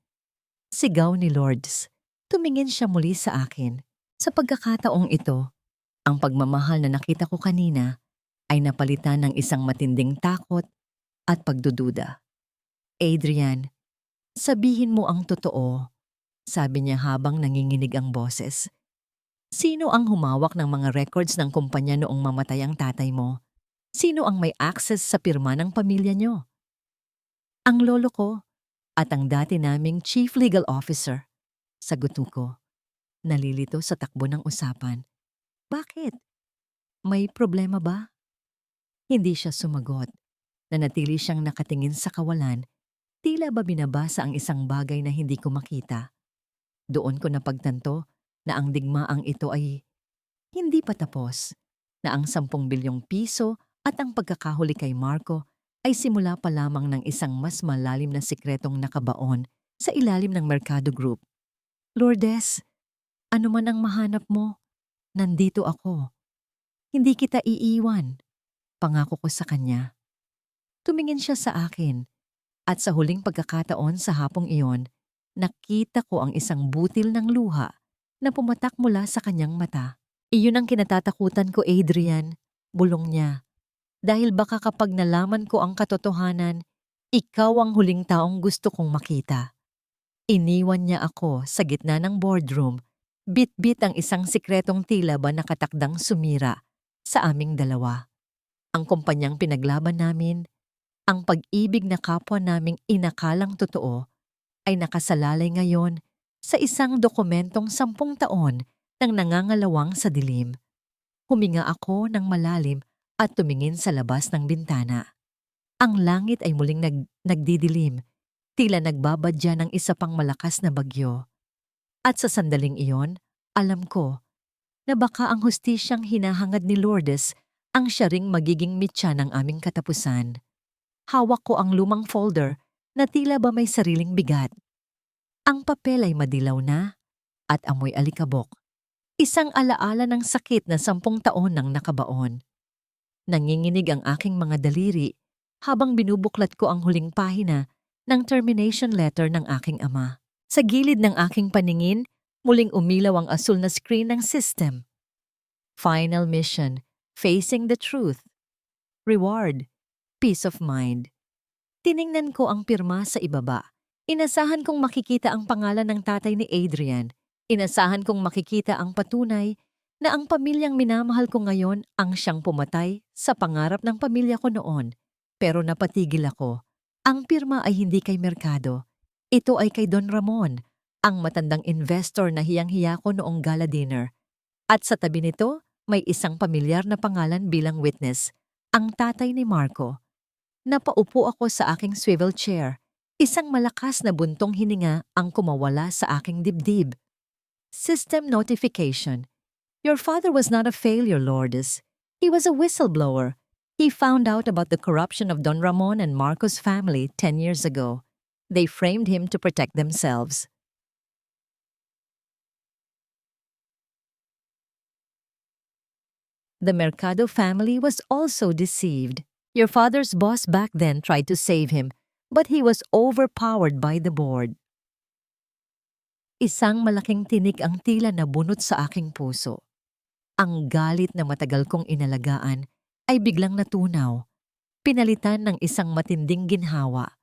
Sigaw ni Lourdes. Tumingin siya muli sa akin. Sa pagkakataong ito, ang pagmamahal na nakita ko kanina ay napalitan ng isang matinding takot at pagdududa. Adrian, sabihin mo ang totoo, sabi niya habang nanginginig ang boses. Sino ang humawak ng mga records ng kumpanya noong mamatay ang tatay mo? Sino ang may access sa pirma ng pamilya niyo? Ang lolo ko at ang dati naming chief legal officer, sagot ko. Nalilito sa takbo ng usapan. Bakit? May problema ba? Hindi siya sumagot. Nanatili siyang nakatingin sa kawalan, tila ba binabasa ang isang bagay na hindi ko makita. Doon ko napagtanto na ang digmaang ito ay hindi pa tapos, na ang 10 bilyong piso at ang pagkakahuli kay Marco ay simula pa lamang ng isang mas malalim na sikretong nakabaon sa ilalim ng Mercado Group. Lourdes, ano man ang mahanap mo, nandito ako. Hindi kita iiwan, pangako ko sa kanya. Tumingin siya sa akin at sa huling pagkakataon sa hapong iyon, nakita ko ang isang butil ng luha na pumatak mula sa kanyang mata. Iyon ang kinatatakutan ko, Adrian, bulong niya. Dahil baka kapag nalaman ko ang katotohanan, ikaw ang huling taong gusto kong makita. Iniwan niya ako sa gitna ng boardroom, bit-bit ang isang sikretong tila ba nakatakdang sumira sa aming dalawa. Ang kumpanyang pinaglaban namin, ang pag-ibig na kapwa naming inakalang totoo ay nakasalalay ngayon sa isang dokumentong 10 taon nang nangangalawang sa dilim. Huminga ako ng malalim at tumingin sa labas ng bintana. Ang langit ay muling nagdidilim, tila nagbabadya ng isa pang malakas na bagyo. At sa sandaling iyon, alam ko na baka ang hustisyang hinahangad ni Lourdes ang siya ring magiging mitya ng aming katapusan. Hawak ko ang lumang folder na tila ba may sariling bigat. Ang papel ay madilaw na at amoy alikabok. Isang alaala ng sakit na 10 taon nang nakabaon. Nanginginig ang aking mga daliri habang binubuklat ko ang huling pahina ng termination letter ng aking ama. Sa gilid ng aking paningin, muling umilaw ang asul na screen ng system. Final mission, facing the truth. Reward, peace of mind. Tiningnan ko ang pirma sa ibaba. Inasahan kong makikita ang pangalan ng tatay ni Adrian. Inasahan kong makikita ang patunay na ang pamilyang minamahal ko ngayon ang siyang pumatay sa pangarap ng pamilya ko noon. Pero napatigil ako. Ang pirma ay hindi kay Mercado. Ito ay kay Don Ramon, ang matandang investor na hiyang-hiya ko noong gala dinner. At sa tabi nito, may isang pamilyar na pangalan bilang witness, ang tatay ni Marco. Napaupo ako sa aking swivel chair. Isang malakas na buntong hininga ang kumawala sa aking dibdib. System notification. Your father was not a failure, Lourdes. He was a whistleblower. He found out about the corruption of Don Ramon and Marco's family 10 years ago. They framed him to protect themselves. The Mercado family was also deceived. Your father's boss back then tried to save him, but he was overpowered by the board. Isang malaking tinik ang tila nabunot sa aking puso. Ang galit na matagal kong inalagaan ay biglang natunaw, pinalitan ng isang matinding ginhawa.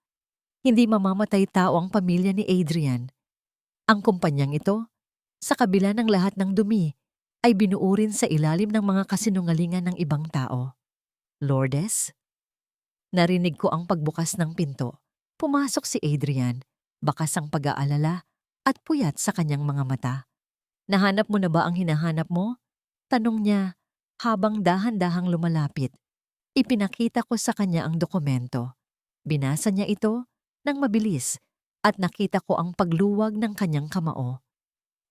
Hindi mamamatay tao ang pamilya ni Adrian. Ang kumpanyang ito, sa kabila ng lahat ng dumi, ay binuo rin sa ilalim ng mga kasinungalingan ng ibang tao. Lourdes? Narinig ko ang pagbukas ng pinto. Pumasok si Adrian, bakas ang pag-aalala at puyat sa kanyang mga mata. Nahanap mo na ba ang hinahanap mo? Tanong niya habang dahan-dahang lumalapit. Ipinakita ko sa kanya ang dokumento. Binasa niya ito nang mabilis at nakita ko ang pagluwag ng kanyang kamao.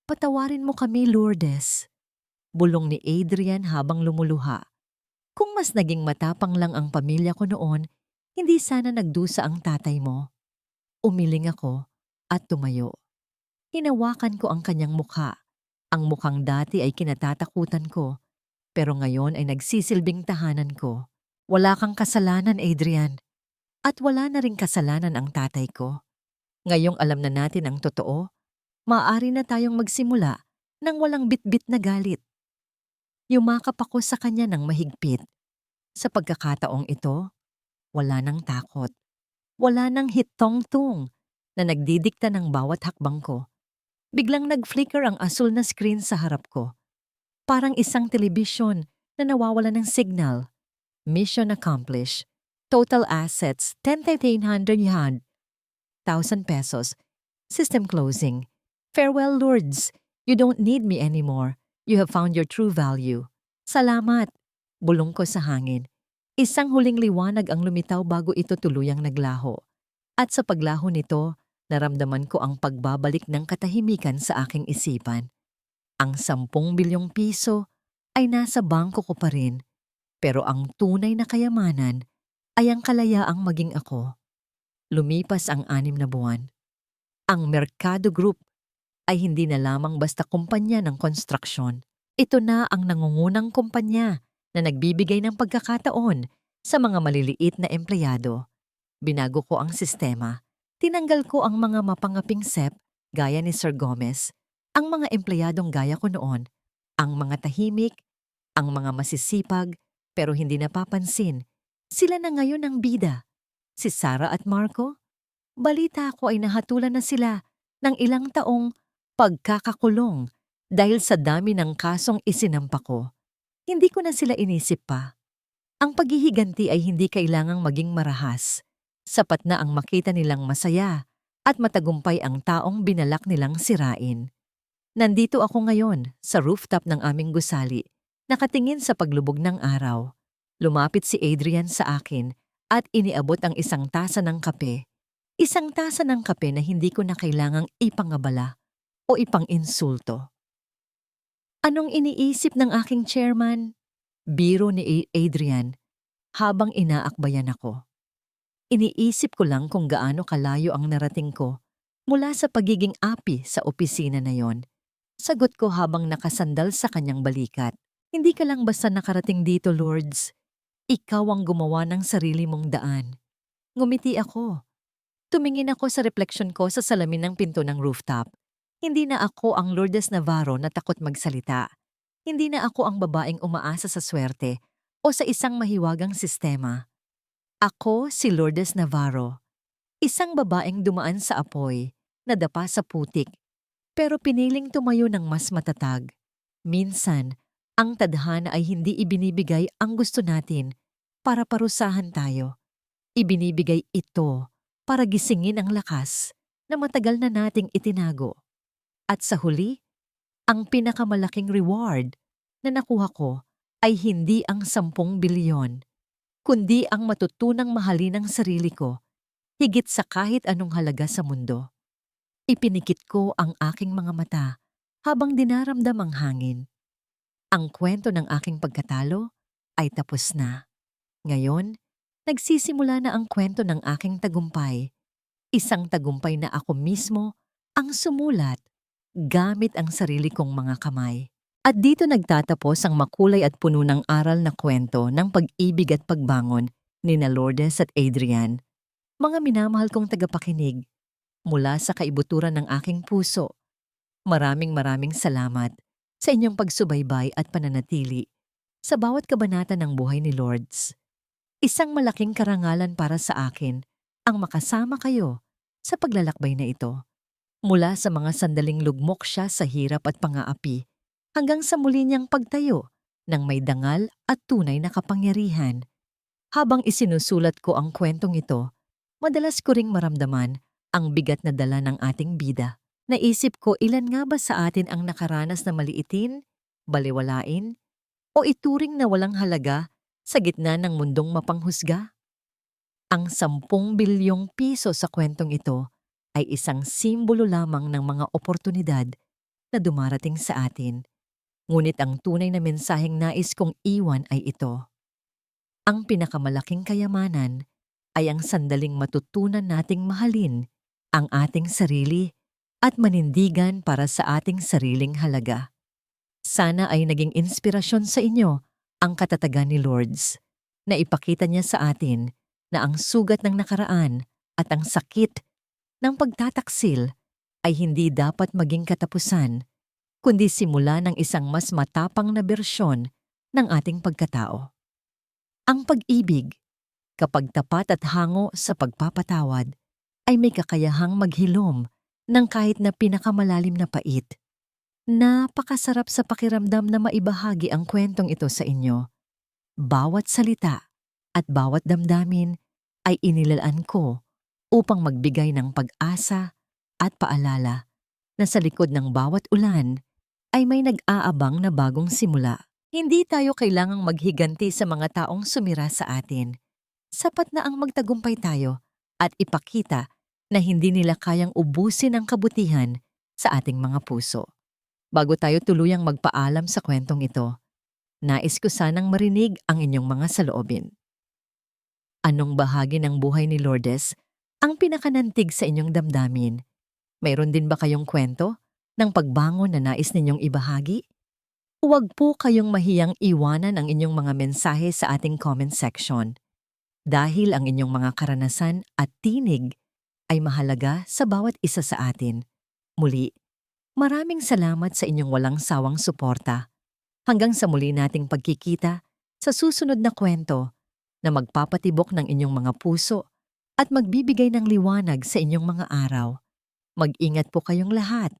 Patawarin mo kami, Lourdes. Bulong ni Adrian habang lumuluha. Kung mas naging matapang lang ang pamilya ko noon, hindi sana nagdusa ang tatay mo. Umiling ako at tumayo. Hinawakan ko ang kanyang mukha. Ang mukhang dati ay kinatatakutan ko, pero ngayon ay nagsisilbing tahanan ko. Wala kang kasalanan, Adrian. At wala na ring kasalanan ang tatay ko. Ngayong alam na natin ang totoo, maaari na tayong magsimula ng walang bitbit na galit. Yumakap ako sa kanya ng mahigpit. Sa pagkakataong ito, wala nang takot. Wala nang hitong-tung na nagdidikta ng bawat hakbang ko. Biglang nag-flicker ang asul na screen sa harap ko. Parang isang telebisyon na nawawala ng signal. Mission accomplished. Total assets, 10,800 yuan. 1,000 pesos. System closing. Farewell, Lourdes. You don't need me anymore. You have found your true value. Salamat. Bulong ko sa hangin. Isang huling liwanag ang lumitaw bago ito tuluyang naglaho. At sa paglaho nito, naramdaman ko ang pagbabalik ng katahimikan sa aking isipan. Ang 10 bilyong piso ay nasa bangko ko pa rin. Pero ang tunay na kayamanan ay ang kalayaang maging ako. Lumipas ang 6 na buwan. Ang Mercado Group ay hindi na lamang basta kumpanya ng konstruksyon. Ito na ang nangungunang kumpanya na nagbibigay ng pagkakataon sa mga maliliit na empleyado. Binago ko ang sistema. Tinanggal ko ang mga mapangaping sep gaya ni Sir Gomez, ang mga empleyadong gaya ko noon, ang mga tahimik, ang mga masisipag pero hindi napapansin. Sila na ngayon ang bida. Si Sarah at Marco, balita ko ay nahatulan na sila ng ilang taong pagkakakulong dahil sa dami ng kasong isinampa ko. Hindi ko na sila inisip pa. Ang paghihiganti ay hindi kailangang maging marahas. Sapat na ang makita nilang masaya at matagumpay ang taong binalak nilang sirain. Nandito ako ngayon sa rooftop ng aming gusali, nakatingin sa paglubog ng araw. Lumapit si Adrian sa akin at iniabot ang isang tasa ng kape. Isang tasa ng kape na hindi ko na kailangang ipangabala o ipang-insulto. Anong iniisip ng aking chairman? Biro ni Adrian habang inaakbayan ako. Iniisip ko lang kung gaano kalayo ang narating ko mula sa pagiging api sa opisina na yon. Sagot ko habang nakasandal sa kanyang balikat. Hindi ka lang basta nakarating dito, Lourdes. Ikaw ang gumawa ng sarili mong daan. Ngumiti ako. Tumingin ako sa refleksyon ko sa salamin ng pinto ng rooftop. Hindi na ako ang Lourdes Navarro na takot magsalita. Hindi na ako ang babaeng umaasa sa swerte o sa isang mahiwagang sistema. Ako si Lourdes Navarro, isang babaeng dumaan sa apoy, nadapa sa putik, pero piniling tumayo ng mas matatag. Minsan, ang tadhana ay hindi ibinibigay ang gusto natin para parusahan tayo. Ibinibigay ito para gisingin ang lakas na matagal na nating itinago. At sa huli, ang pinakamalaking reward na nakuha ko ay hindi ang 10 bilyon, kundi ang matutunang mahalin ang sarili ko, higit sa kahit anong halaga sa mundo. Ipinikit ko ang aking mga mata habang dinaramdam ang hangin. Ang kwento ng aking pagkatalo ay tapos na. Ngayon, nagsisimula na ang kwento ng aking tagumpay. Isang tagumpay na ako mismo ang sumulat gamit ang sarili kong mga kamay. At dito nagtatapos ang makulay at puno ng aral na kwento ng pag-ibig at pagbangon ni Lourdes at Adrian. Mga minamahal kong tagapakinig, mula sa kaibuturan ng aking puso, maraming salamat sa inyong pagsubaybay at pananatili sa bawat kabanata ng buhay ni Lourdes. Isang malaking karangalan para sa akin ang makasama kayo sa paglalakbay na ito. Mula sa mga sandaling lugmok siya sa hirap at pang-aapi, hanggang sa muli niyang pagtayo ng may dangal at tunay na kapangyarihan. Habang isinusulat ko ang kwentong ito, madalas ko ring maramdaman ang bigat na dala ng ating bida. Naisip ko ilan nga ba sa atin ang nakaranas na maliitin, baliwalain, o ituring na walang halaga sa gitna ng mundong mapanghusga? Ang 10 bilyong piso sa kwentong ito ay isang simbolo lamang ng mga oportunidad na dumarating sa atin. Ngunit ang tunay na mensaheng nais kong iwan ay ito. Ang pinakamalaking kayamanan ay ang sandaling matutunan nating mahalin ang ating sarili at manindigan para sa ating sariling halaga. Sana ay naging inspirasyon sa inyo ang katatagan ni Lourdes na ipakita niya sa atin na ang sugat ng nakaraan at ang sakit ng pagtataksil ay hindi dapat maging katapusan, kundi simula ng isang mas matapang na bersyon ng ating pagkatao. Ang pag-ibig, kapag tapat at hango sa pagpapatawad, ay may kakayahang maghilom ng kahit na pinakamalalim na pait. Napakasarap sa pakiramdam na maibahagi ang kwentong ito sa inyo. Bawat salita at bawat damdamin ay inilalaan ko upang magbigay ng pag-asa at paalala na sa likod ng bawat ulan ay may nag-aabang na bagong simula. Hindi tayo kailangang maghiganti sa mga taong sumira sa atin. Sapat na ang magtagumpay tayo at ipakita na hindi nila kayang ubusin ang kabutihan sa ating mga puso. Bago tayo tuluyang magpaalam sa kwentong ito, nais ko sanang marinig ang inyong mga saloobin. Anong bahagi ng buhay ni Lourdes ang pinakanantig sa inyong damdamin? Mayroon din ba kayong kwento ng pagbangon na nais ninyong ibahagi? Huwag po kayong mahiyang iwanan ang inyong mga mensahe sa ating comment section. Dahil ang inyong mga karanasan at tinig ay mahalaga sa bawat isa sa atin. Muli, maraming salamat sa inyong walang sawang suporta. Hanggang sa muli nating pagkikita sa susunod na kwento na magpapatibok ng inyong mga puso at magbibigay ng liwanag sa inyong mga araw. Mag-ingat po kayong lahat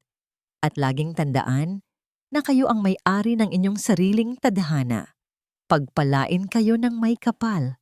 at laging tandaan na kayo ang may-ari ng inyong sariling tadhana. Pagpalain kayo ng may kapal